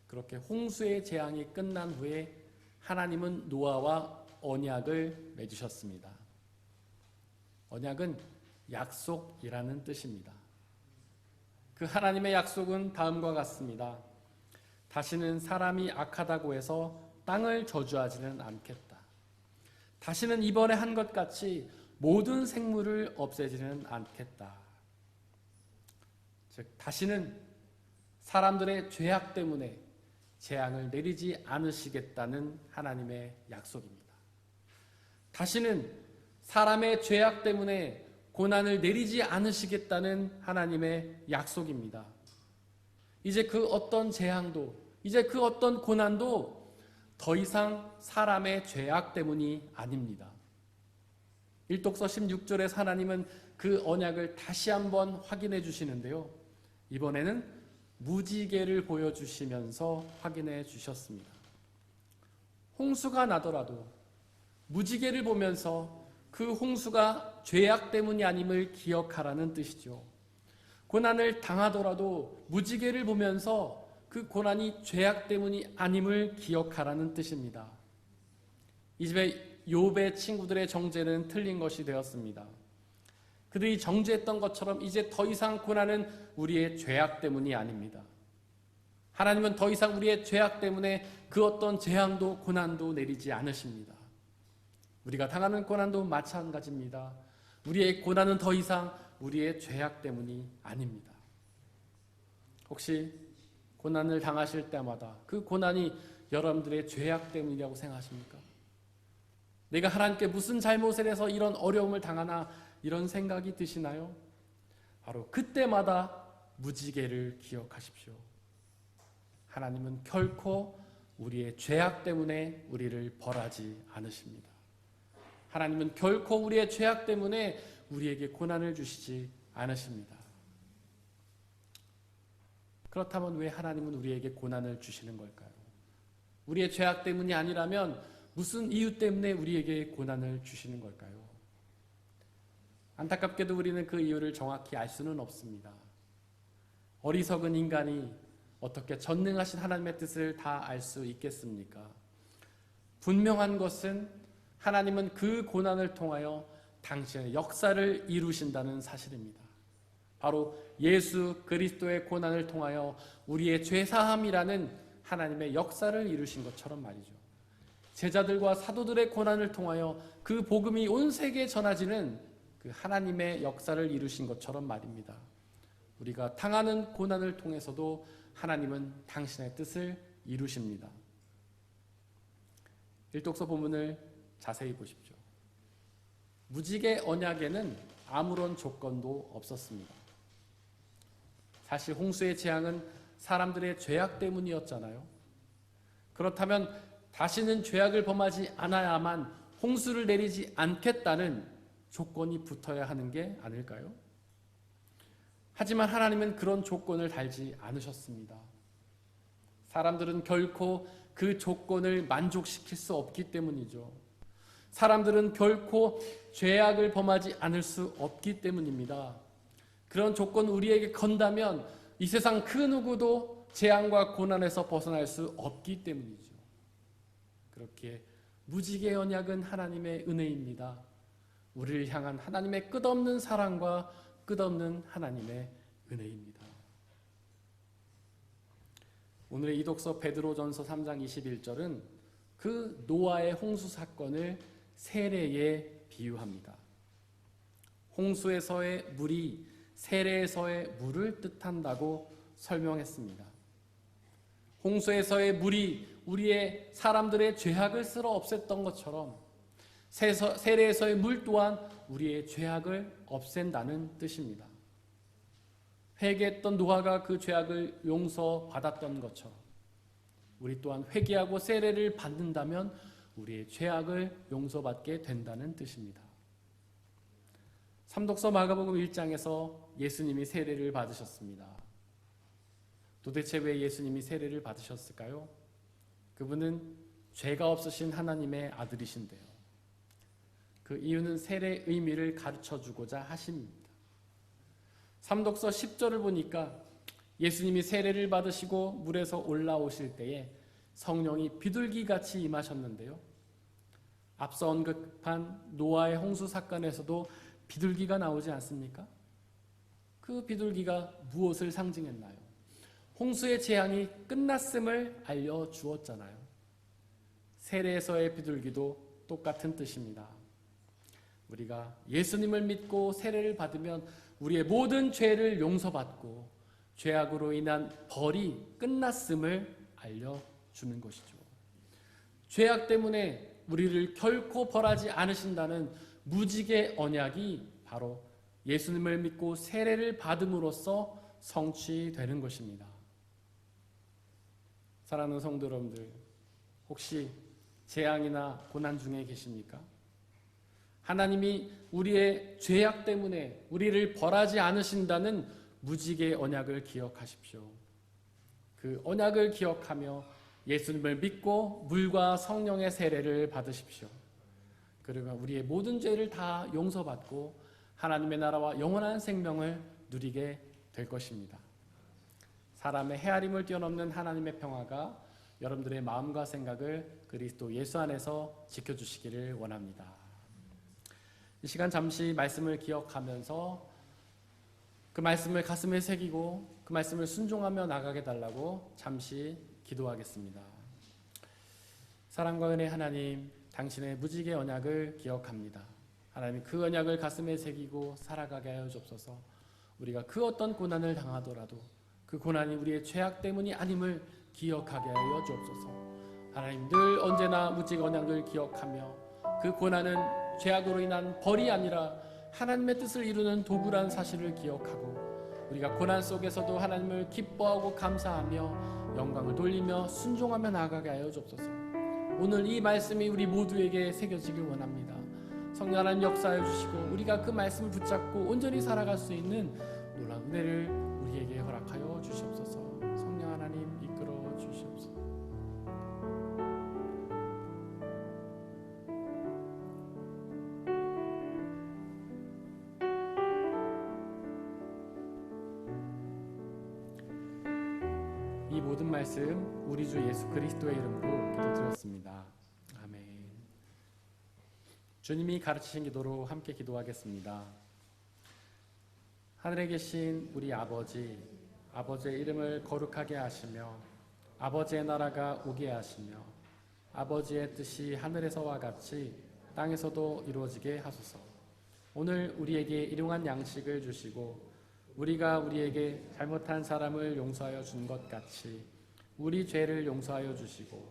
그렇게 홍수의 재앙이 끝난 후에 하나님은 노아와 언약을 맺으셨습니다. 언약은 약속이라는 뜻입니다. 그 하나님의 약속은 다음과 같습니다. 다시는 사람이 악하다고 해서 땅을 저주하지는 않겠다. 다시는 이번에 한 것 같이 모든 생물을 없애지는 않겠다. 즉 다시는 사람들의 죄악 때문에 재앙을 내리지 않으시겠다는 하나님의 약속입니다. 다시는 사람의 죄악 때문에 고난을 내리지 않으시겠다는 하나님의 약속입니다. 이제 그 어떤 재앙도, 이제 그 어떤 고난도 더 이상 사람의 죄악 때문이 아닙니다. 일독서 16절에 하나님은 그 언약을 다시 한번 확인해 주시는데요. 이번에는 무지개를 보여주시면서 확인해 주셨습니다. 홍수가 나더라도 무지개를 보면서 그 홍수가 죄악 때문이 아님을 기억하라는 뜻이죠. 고난을 당하더라도 무지개를 보면서 그 고난이 죄악 때문이 아님을 기억하라는 뜻입니다. 이 집에 욥의 친구들의 정죄는 틀린 것이 되었습니다. 그들이 정죄했던 것처럼 이제 더 이상 고난은 우리의 죄악 때문이 아닙니다. 하나님은 더 이상 우리의 죄악 때문에 그 어떤 재앙도 고난도 내리지 않으십니다. 우리가 당하는 고난도 마찬가지입니다. 우리의 고난은 더 이상 우리의 죄악 때문이 아닙니다. 혹시 고난을 당하실 때마다 그 고난이 여러분들의 죄악 때문이라고 생각하십니까? 내가 하나님께 무슨 잘못을 해서 이런 어려움을 당하나 이런 생각이 드시나요? 바로 그때마다 무지개를 기억하십시오. 하나님은 결코 우리의 죄악 때문에 우리를 벌하지 않으십니다. 하나님은 결코 우리의 죄악 때문에 우리에게 고난을 주시지 않으십니다. 그렇다면 왜 하나님은 우리에게 고난을 주시는 걸까요? 우리의 죄악 때문이 아니라면 무슨 이유 때문에 우리에게 고난을 주시는 걸까요? 안타깝게도 우리는 그 이유를 정확히 알 수는 없습니다. 어리석은 인간이 어떻게 전능하신 하나님의 뜻을 다 알 수 있겠습니까? 분명한 것은 하나님은 그 고난을 통하여 당신의 역사를 이루신다는 사실입니다. 바로 예수 그리스도의 고난을 통하여 우리의 죄사함이라는 하나님의 역사를 이루신 것처럼 말이죠. 제자들과 사도들의 고난을 통하여 그 복음이 온 세계에 전해지는 그 하나님의 역사를 이루신 것처럼 말입니다. 우리가 당하는 고난을 통해서도 하나님은 당신의 뜻을 이루십니다. 일독서 본문을 자세히 보십시오. 무지개 언약에는 아무런 조건도 없었습니다. 사실 홍수의 재앙은 사람들의 죄악 때문이었잖아요. 그렇다면 다시는 죄악을 범하지 않아야만 홍수를 내리지 않겠다는 조건이 붙어야 하는 게 아닐까요? 하지만 하나님은 그런 조건을 달지 않으셨습니다. 사람들은 결코 그 조건을 만족시킬 수 없기 때문이죠. 사람들은 결코 죄악을 범하지 않을 수 없기 때문입니다. 그런 조건을 우리에게 건다면 이 세상 그 누구도 재앙과 고난에서 벗어날 수 없기 때문이죠. 그렇게 무지개 언약은 하나님의 은혜입니다. 우리를 향한 하나님의 끝없는 사랑과 끝없는 하나님의 은혜입니다. 오늘의 이독서 베드로전서 3장 21절은 그 노아의 홍수 사건을 세례에 비유합니다. 홍수에서의 물이 세례에서의 물을 뜻한다고 설명했습니다. 홍수에서의 물이 우리의 사람들의 죄악을 쓸어 없앴던 것처럼 세례에서의 물 또한 우리의 죄악을 없앤다는 뜻입니다. 회개했던 노아가 그 죄악을 용서받았던 것처럼 우리 또한 회개하고 세례를 받는다면 우리의 죄악을 용서받게 된다는 뜻입니다. 삼독서 마가복음 1장에서 예수님이 세례를 받으셨습니다. 도대체 왜 예수님이 세례를 받으셨을까요? 그분은 죄가 없으신 하나님의 아들이신데요. 그 이유는 세례의 의미를 가르쳐주고자 하십니다. 삼독서 10절을 보니까 예수님이 세례를 받으시고 물에서 올라오실 때에 성령이 비둘기같이 임하셨는데요. 앞서 언급한 노아의 홍수 사건에서도 비둘기가 나오지 않습니까? 그 비둘기가 무엇을 상징했나요? 홍수의 재앙이 끝났음을 알려주었잖아요. 세례에서의 비둘기도 똑같은 뜻입니다. 우리가 예수님을 믿고 세례를 받으면 우리의 모든 죄를 용서받고 죄악으로 인한 벌이 끝났음을 알려주는 것이죠. 죄악 때문에 우리를 결코 벌하지 않으신다는 무지개 언약이 바로 예수님을 믿고 세례를 받음으로써 성취되는 것입니다. 사랑하는 성도 여러분들, 혹시 재앙이나 고난 중에 계십니까? 하나님이 우리의 죄악 때문에 우리를 벌하지 않으신다는 무지개 언약을 기억하십시오. 그 언약을 기억하며 예수님을 믿고 물과 성령의 세례를 받으십시오. 그러면 우리의 모든 죄를 다 용서받고 하나님의 나라와 영원한 생명을 누리게 될 것입니다. 사람의 헤아림을 뛰어넘는 하나님의 평화가 여러분들의 마음과 생각을 그리스도 예수 안에서 지켜주시기를 원합니다. 이 시간 잠시 말씀을 기억하면서 그 말씀을 가슴에 새기고 그 말씀을 순종하며 나가게 달라고 잠시 기도하겠습니다. 사랑과 은혜 하나님, 당신의 무지개 언약을 기억합니다. 하나님, 그 언약을 가슴에 새기고 살아가게 하여 주옵소서. 우리가 그 어떤 고난을 당하더라도 그 고난이 우리의 죄악 때문이 아님을 기억하게 하여 주옵소서. 하나님, 늘 언제나 무지개 언약을 기억하며 그 고난은 죄악으로 인한 벌이 아니라 하나님의 뜻을 이루는 도구란 사실을 기억하고 우리가 고난 속에서도 하나님을 기뻐하고 감사하며 영광을 돌리며 순종하며 나아가게 하여 주옵소서. 오늘 이 말씀이 우리 모두에게 새겨지길 원합니다. 성령 하나님 역사하여 주시고 우리가 그 말씀을 붙잡고 온전히 살아갈 수 있는 놀라운 은혜를 우리에게 허락하여 주시옵소서. 성령 하나님 이끌어 주시옵소서. 이 모든 말씀 우리 주 예수 그리스도의 이름으로 기도드렸습니다. 아멘. 주님이 가르치신 기도로 함께 기도하겠습니다. 하늘에 계신 우리 아버지, 아버지의 이름을 거룩하게 하시며 아버지의 나라가 오게 하시며 아버지의 뜻이 하늘에서와 같이 땅에서도 이루어지게 하소서. 오늘 우리에게 일용할 양식을 주시고 우리가 우리에게 잘못한 사람을 용서하여 준 것 같이 우리 죄를 용서하여 주시고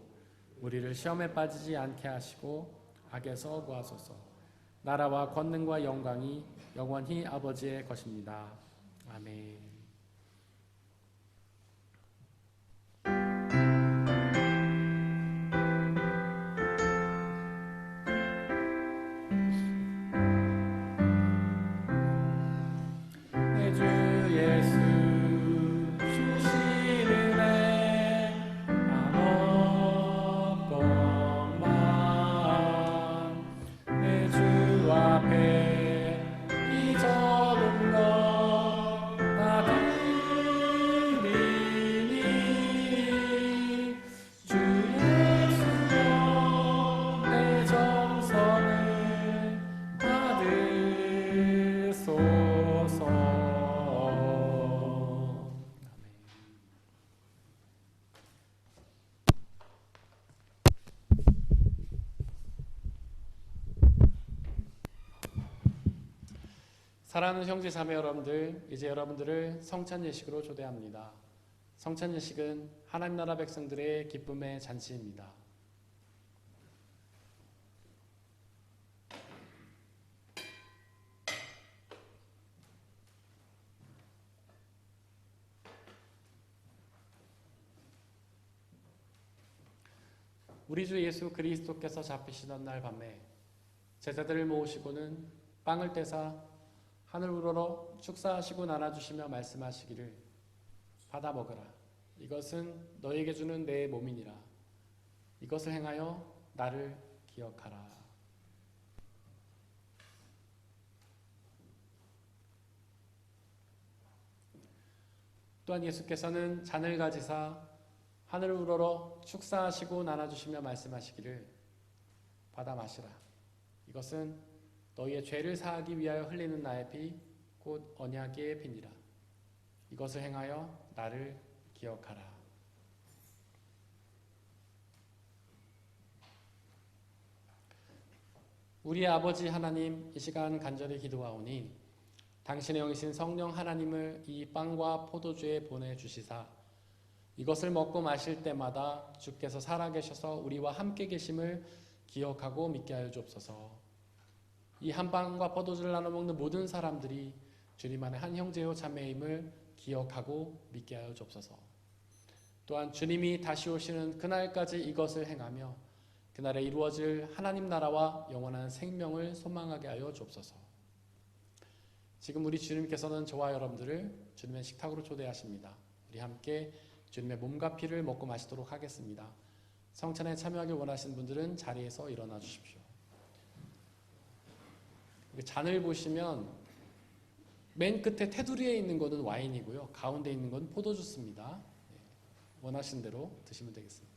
우리를 시험에 빠지지 않게 하시고 악에서 구하소서. 나라와 권능과 영광이 영원히 아버지의 것입니다. 아멘. 주 예수 주시는 애 안 없건만 내 주 앞에 잊어둔 것 다 드리니 주 예수여 내 정성을 받으소서. 사랑하는 형제 자매 여러분들, 이제 여러분들을 성찬 예식으로 초대합니다. 성찬 예식은 하나님 나라 백성들의 기쁨의 잔치입니다. 우리 주 예수 그리스도께서 잡히시던 날 밤에 제자들을 모으시고는 빵을 떼사 하늘 우러러 축사하시고 나눠주시며 말씀하시기를 받아 먹으라. 이것은 너에게 주는 내 몸이니라. 이것을 행하여 나를 기억하라. 또한 예수께서는 잔을 가지사 하늘을 우러러 축사하시고 나눠주시며 말씀하시기를 받아 마시라. 이것은 너희의 죄를 사하기 위하여 흘리는 나의 피 곧 언약의 피니라. 이것을 행하여 나를 기억하라. 우리의 아버지 하나님, 이 시간 간절히 기도하오니 당신의 영이신 성령 하나님을 이 빵과 포도주에 보내주시사 이것을 먹고 마실 때마다 주께서 살아계셔서 우리와 함께 계심을 기억하고 믿게 하여 주옵소서. 이 한 빵과 포도주를 나눠 먹는 모든 사람들이 주님 안에 한 형제요 자매임을 기억하고 믿게 하여 주옵소서. 또한 주님이 다시 오시는 그날까지 이것을 행하며 그날에 이루어질 하나님 나라와 영원한 생명을 소망하게 하여 주옵소서. 지금 우리 주님께서는 저와 여러분들을 주님의 식탁으로 초대하십니다. 우리 함께 주님의 몸과 피를 먹고 마시도록 하겠습니다. 성찬에 참여하길 원하시는 분들은 자리에서 일어나 주십시오. 잔을 보시면 맨 끝에 테두리에 있는 것은 와인이고요. 가운데 있는 건 포도주스입니다. 원하시는 대로 드시면 되겠습니다.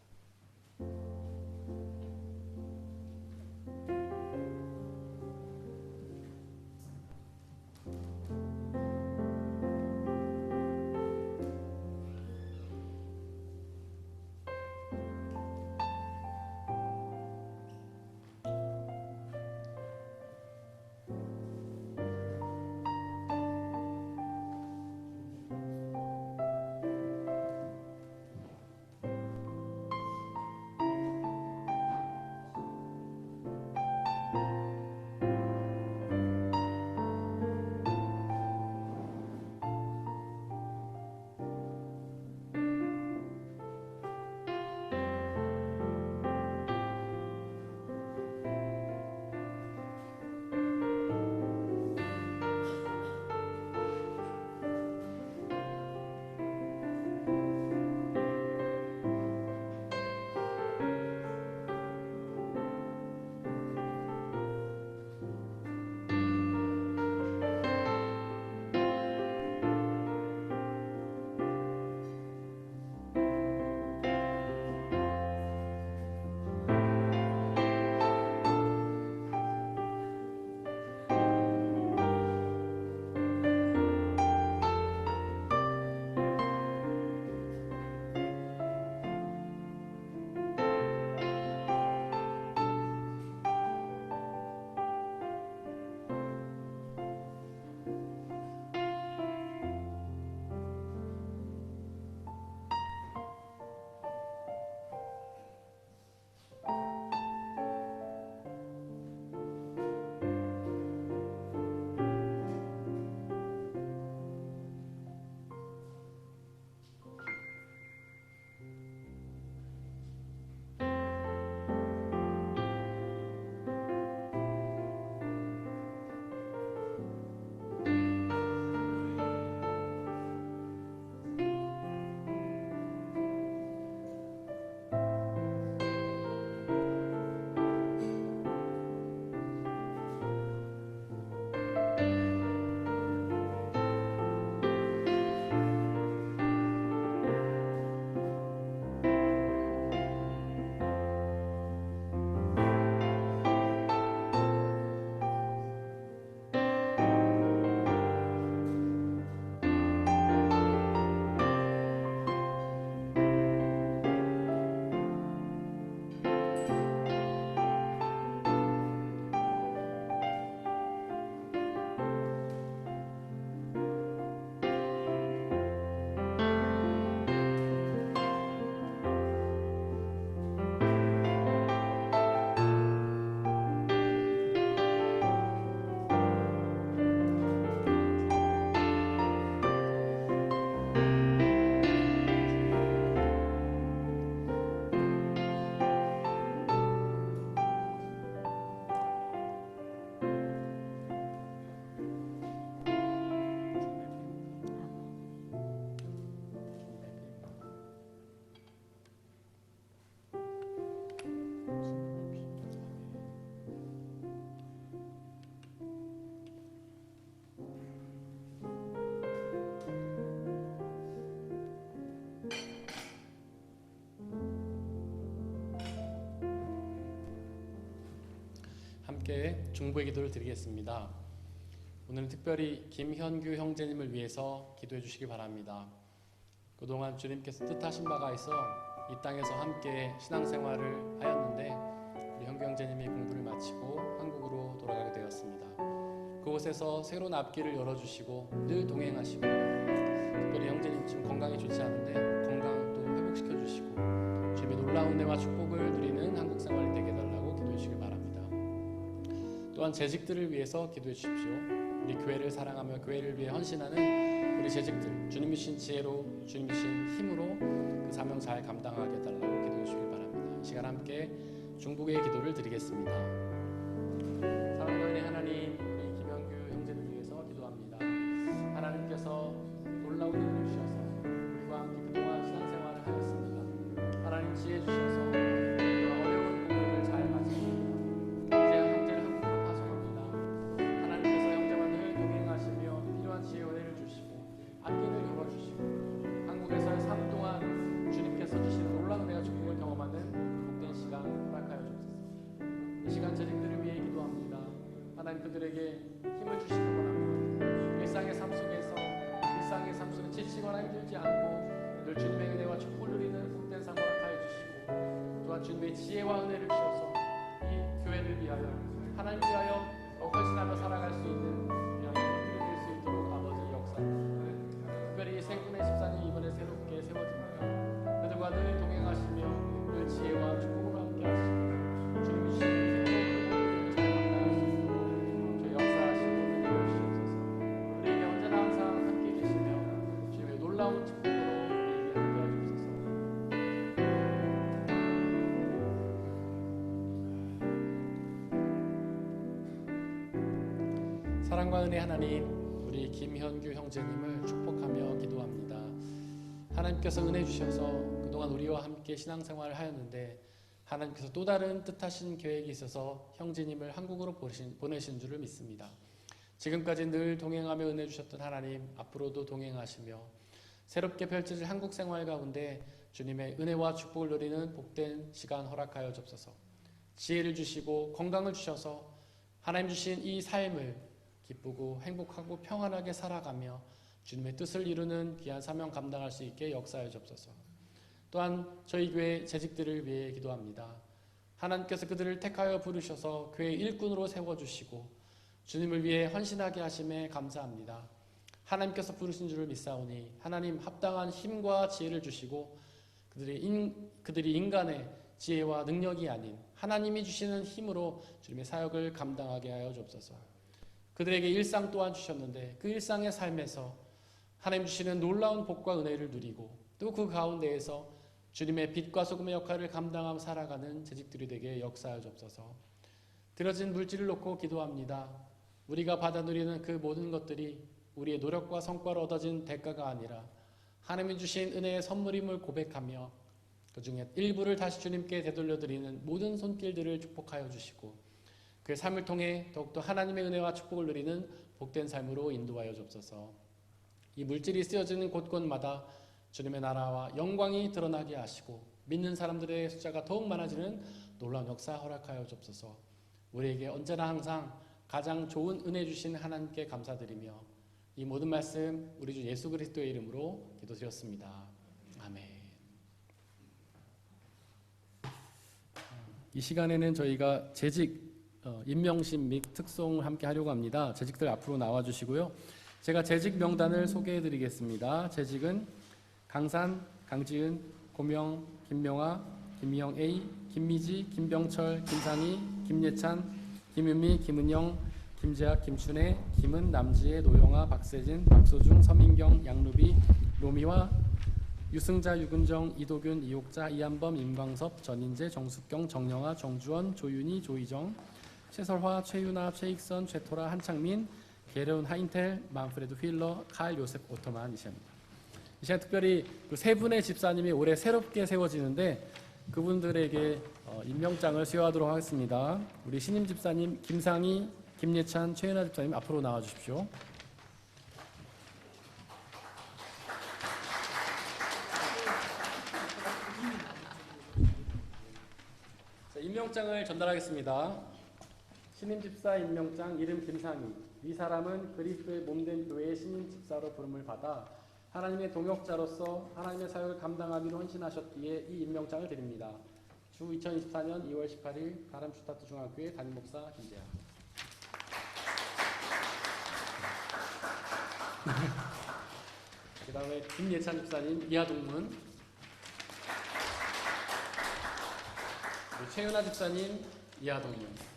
함께 중보의 기도를 드리겠습니다. 오늘은 특별히 김현규 형제님을 위해서 기도해 주시기 바랍니다. 그동안 주님께서 뜻하신 바가 있어 이 땅에서 함께 신앙생활을 하였는데 우리 현규 형제님이 공부를 마치고 한국으로 돌아가게 되었습니다. 그곳에서 새로운 앞길을 열어주시고 늘 동행하시고, 특별히 형제님 지금 건강이 좋지 않은데 건강 또 회복시켜 주시고 주님의 놀라운 은혜와 축복을 누리는 한국 생활이 되게 해달라고 기도해 주시기 바랍니다. 또한 재직들을 위해서 기도해 주십시오. 우리 교회를 사랑하며 교회를 위해 헌신하는 우리 재직들, 주님이 주신 지혜로, 주님이 주신 힘으로 그 사명 잘 감당하게 해달라고 기도해 주시기 바랍니다. 이 시간 함께 중보의 기도를 드리겠습니다. 사랑하는 은혜 하나님, 우리 김현규 형제를 위해서 기도합니다. 하나님께서 놀라운 은혜를 주셔서 우리와 함께 그동안 신앙생활을 하였습니다. 하나님 지혜 주셔서 어려운 고민을 잘 마치십니다. 이제 형제를 한국으로 파송합니다. 하나님께서 형제와 늘 동행하시며 필요한 지혜 은혜를 주시고 앞길을 열어주시고 한국에서의 삶 동안 주님께서 주시는 놀라운 은혜와 축복을 경험하는 하나님 그들에게 힘을 주시기 원합니다. 일상의 삶 속에는 지치거나 힘들지 않고 늘 주님의 은혜와 축복을 누리는 복된 삶을 허락하여 주시고, 또한 주님의 지혜와 은혜를 주셔서 이 교회를 위하여, 하나님을 위하여 헌신하며 살아갈 수 있는 귀한 분들이 될 수 있도록 아버지 역사합니다. 특별히 세 분의 집사님이 이번에 새롭게 세워집니다. 그들과 늘 동행하시며 늘 지혜와 축복으로 함께 하시고, 주님이 주신 새로운 잘 감당할 수 있도록 저희 역사하시고 은혜를 주시옵소서. 우리에게 언제나 항상 함께 계시며 주님의 놀라운 축복으로 우리에게 함께 하옵소서. 사랑과 은혜 하나님, 우리 김현규 형제님을 축복하며 기도합니다. 하나님께서 은혜 주셔서 그동안 우리와 함께 신앙생활을 하였는데, 하나님께서 또 다른 뜻하신 계획이 있어서 형제님을 한국으로 보내신 줄을 믿습니다. 지금까지 늘 동행하며 은혜 주셨던 하나님, 앞으로도 동행하시며 새롭게 펼쳐질 한국 생활 가운데 주님의 은혜와 축복을 누리는 복된 시간 허락하여 주옵소서. 지혜를 주시고 건강을 주셔서 하나님 주신 이 삶을 기쁘고 행복하고 평안하게 살아가며 주님의 뜻을 이루는 귀한 사명 감당할 수 있게 역사하여 주옵소서. 또한 저희 교회 재직들을 위해 기도합니다. 하나님께서 그들을 택하여 부르셔서 교회 일꾼으로 세워주시고 주님을 위해 헌신하게 하심에 감사합니다. 하나님께서 부르신 줄을 믿사오니 하나님 합당한 힘과 지혜를 주시고 그들이 인간의 지혜와 능력이 아닌 하나님이 주시는 힘으로 주님의 사역을 감당하게 하여 주옵소서. 그들에게 일상 또한 주셨는데 그 일상의 삶에서 하나님 주시는 놀라운 복과 은혜를 누리고 또 그 가운데에서 주님의 빛과 소금의 역할을 감당하며 살아가는 재직들이 되게 역사하여 주옵소서. 들어진 물질을 놓고 기도합니다. 우리가 받아 누리는 그 모든 것들이 우리의 노력과 성과로 얻어진 대가가 아니라 하나님이 주신 은혜의 선물임을 고백하며 그 중에 일부를 다시 주님께 되돌려드리는 모든 손길들을 축복하여 주시고 그 삶을 통해 더욱더 하나님의 은혜와 축복을 누리는 복된 삶으로 인도하여 주옵소서. 이 물질이 쓰여지는 곳곳마다 주님의 나라와 영광이 드러나게 하시고 믿는 사람들의 숫자가 더욱 많아지는 놀라운 역사 허락하여 주옵소서. 우리에게 언제나 항상 가장 좋은 은혜 주신 하나님께 감사드리며 이 모든 말씀 우리 주 예수 그리스도의 이름으로 기도드렸습니다. 아멘. 이 시간에는 저희가 재직 임명신 및 특송을 함께 하려고 합니다. 재직들 앞으로 나와주시고요. 제가 재직 명단을 소개해드리겠습니다. 재직은 강산, 강지은, 고명, 김명아, 김미영 A, 김미지, 김병철, 김상희, 김예찬, 김윤미, 김은영, 김재학, 김춘혜, 김은, 남지혜, 노영아, 박세진, 박소중, 서민경, 양루비, 로미와 유승자, 유근정, 이도균, 이옥자, 이한범, 임광섭, 전인재, 정숙경, 정영아, 정주원, 조윤희, 조희정, 최설화, 최윤아, 최익선, 최토라, 한창민, 게르온 하인텔, 만프레드 휠러, 칼 요셉 오토만이십니다. 이 시간 특별히 그 세 분의 집사님이 올해 새롭게 세워지는데 그분들에게 임명장을 수여하도록 하겠습니다. 우리 신임 집사님 김상희, 김예찬, 최윤아 집사님 앞으로 나와 주십시오. 자, 임명장을 전달하겠습니다. 신임 집사 임명장, 이름 김상희. 이 사람은 그리스도의 몸된 교회의 신임 집사로 부름을 받아 하나님의 동역자로서 하나님의 사역을 감당하기로 헌신하셨기에 이 임명장을 드립니다. 주 2024년 2월 18일 가람슈타트 중학교의 담임 목사 김재학. 그 다음에 김예찬 집사님 이하동문, 최윤아 집사님 이하동문.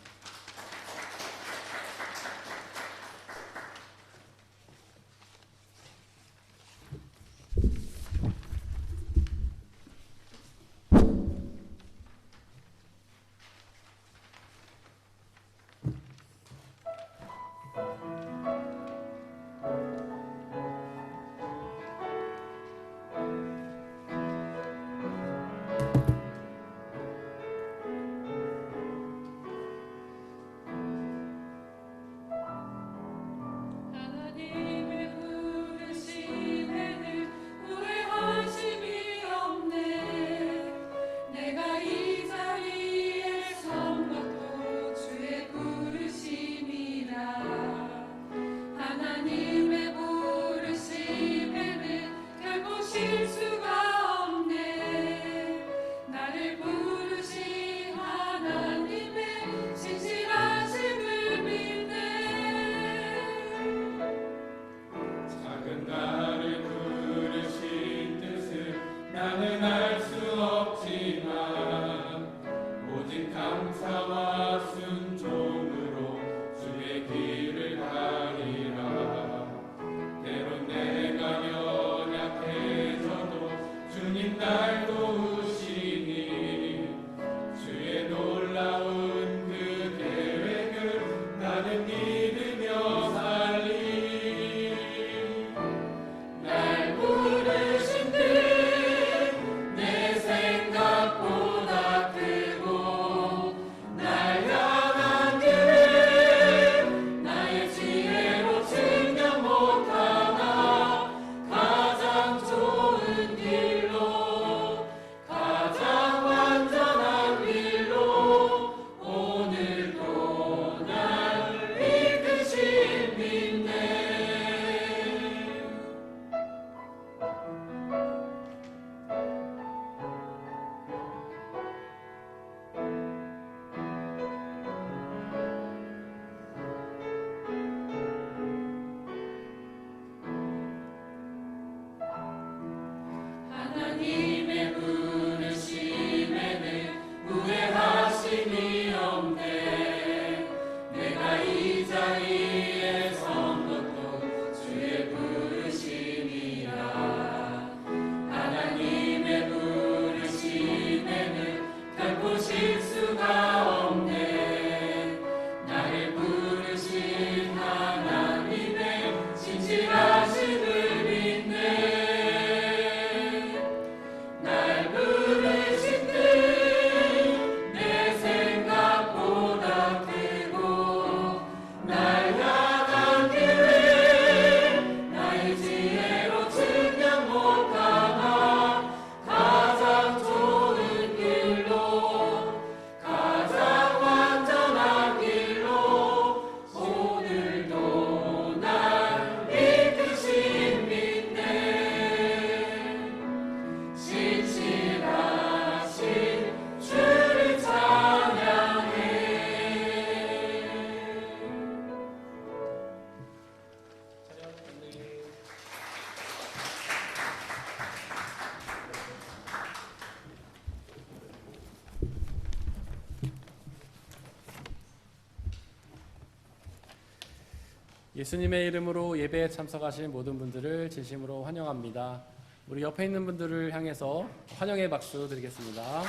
예수님의 이름으로 예배에 참석하신 모든 분들을 진심으로 환영합니다. 우리 옆에 있는 분들을 향해서 환영의 박수 드리겠습니다.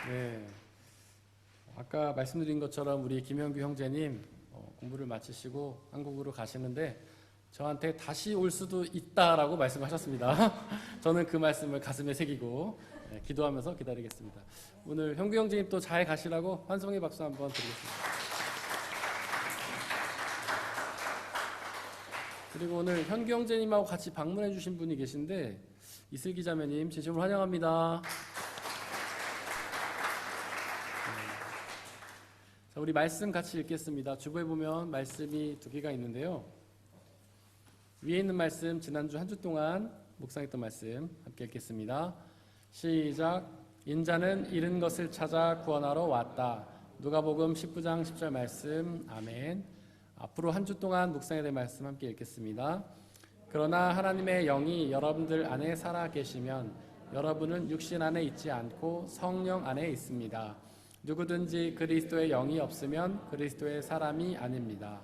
네, 아까 말씀드린 것처럼 우리 김현규 형제님 공부를 마치시고 한국으로 가시는데 저한테 다시 올 수도 있다라고 말씀하셨습니다. 저는 그 말씀을 가슴에 새기고 기도하면서 기다리겠습니다. 오늘 현규 형제님 또 잘 가시라고 환송의 박수 한번 드리겠습니다. 그리고 오늘 현규 형제님하고 같이 방문해 주신 분이 계신데 이슬기 자매님 진심으로 환영합니다. 자, 우리 말씀 같이 읽겠습니다. 주보에 보면 말씀이 두 개가 있는데요. 위에 있는 말씀 지난주 한 주 동안 묵상했던 말씀 함께 읽겠습니다. 시작. 인자는 잃은 것을 찾아 구원하러 왔다. 누가복음 19장 10절 말씀. 아멘. 앞으로 한 주 동안 묵상해야 될 말씀 함께 읽겠습니다. 그러나 하나님의 영이 여러분들 안에 살아 계시면 여러분은 육신 안에 있지 않고 성령 안에 있습니다. 누구든지 그리스도의 영이 없으면 그리스도의 사람이 아닙니다.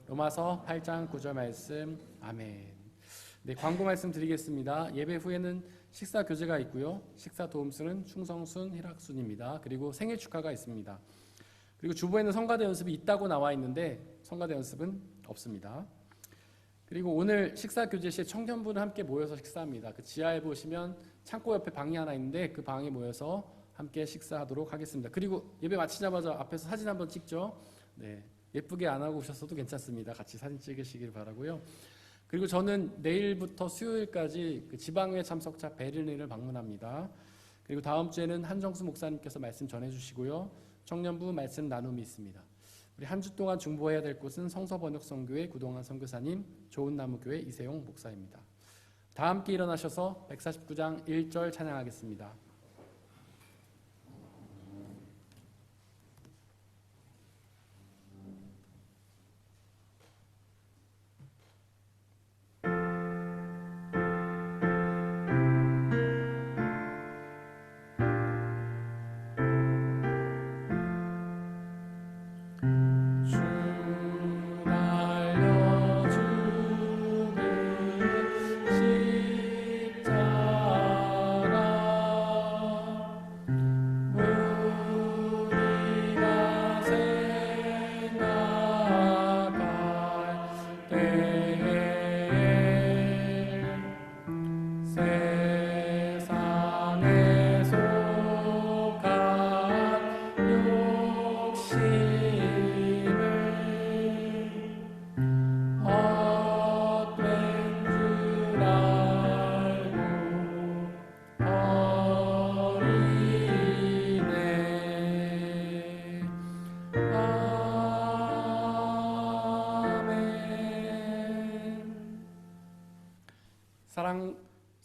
로마서 8장 9절 말씀. 아멘. 네, 광고 말씀 드리겠습니다. 예배 후에는 식사 교제가 있고요. 식사 도움순은 충성순, 희락순입니다. 그리고 생일 축하가 있습니다. 그리고 주보에는 성가대 연습이 있다고 나와 있는데 성가대 연습은 없습니다. 그리고 오늘 식사 교제 시에 청년부는 함께 모여서 식사합니다. 그 지하에 보시면 창고 옆에 방이 하나 있는데 그 방에 모여서 함께 식사하도록 하겠습니다. 그리고 예배 마치자마자 앞에서 사진 한번 찍죠. 네, 예쁘게 안 하고 오셨어도 괜찮습니다. 같이 사진 찍으시길 바라고요. 그리고 저는 내일부터 수요일까지 그 지방회 참석자 베를린을 방문합니다. 그리고 다음 주에는 한정수 목사님께서 말씀 전해주시고요. 청년부 말씀 나눔이 있습니다. 우리 한 주 동안 중보해야 될 곳은 성서번역선교회 구동환 선교사님, 좋은나무교회 이세용 목사입니다. 다 함께 일어나셔서 149장 1절 찬양하겠습니다.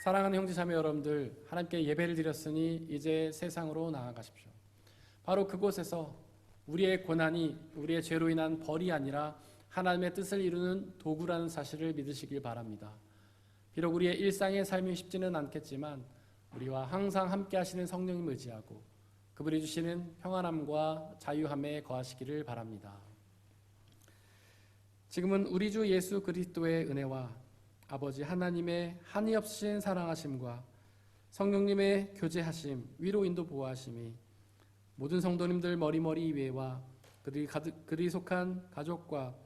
사랑하는 형제자매 여러분들, 하나님께 예배를 드렸으니 이제 세상으로 나아가십시오. 바로 그곳에서 우리의 고난이 우리의 죄로 인한 벌이 아니라 하나님의 뜻을 이루는 도구라는 사실을 믿으시길 바랍니다. 비록 우리의 일상의 삶이 쉽지는 않겠지만 우리와 항상 함께 하시는 성령님 의지하고 그분이 주시는 평안함과 자유함에 거하시기를 바랍니다. 지금은 우리 주 예수 그리스도의 은혜와 아버지 하나님의 한이 없으신 사랑하심과 성령님의 교제하심, 위로 인도 보호하심이 모든 성도님들 머리머리 이외와 그들이 속한 가족과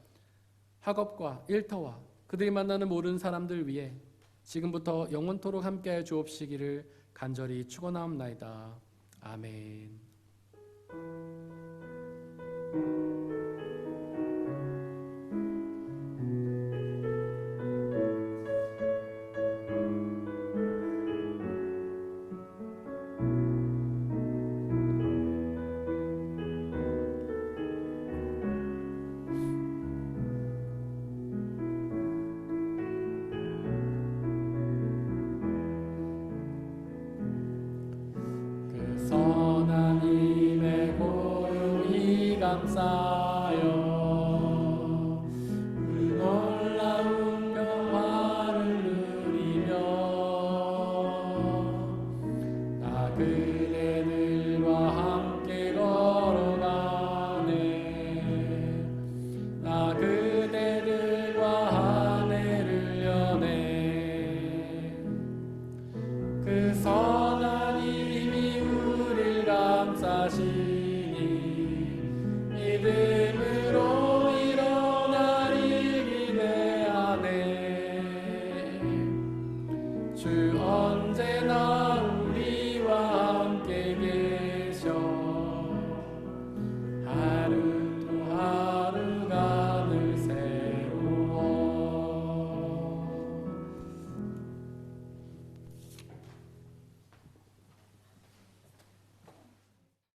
학업과 일터와 그들이 만나는 모든 사람들 위해 지금부터 영원토록 함께하여 주옵시기를 간절히 축원하옵나이다. 아멘. 그 선한 힘에 고요히 감싸요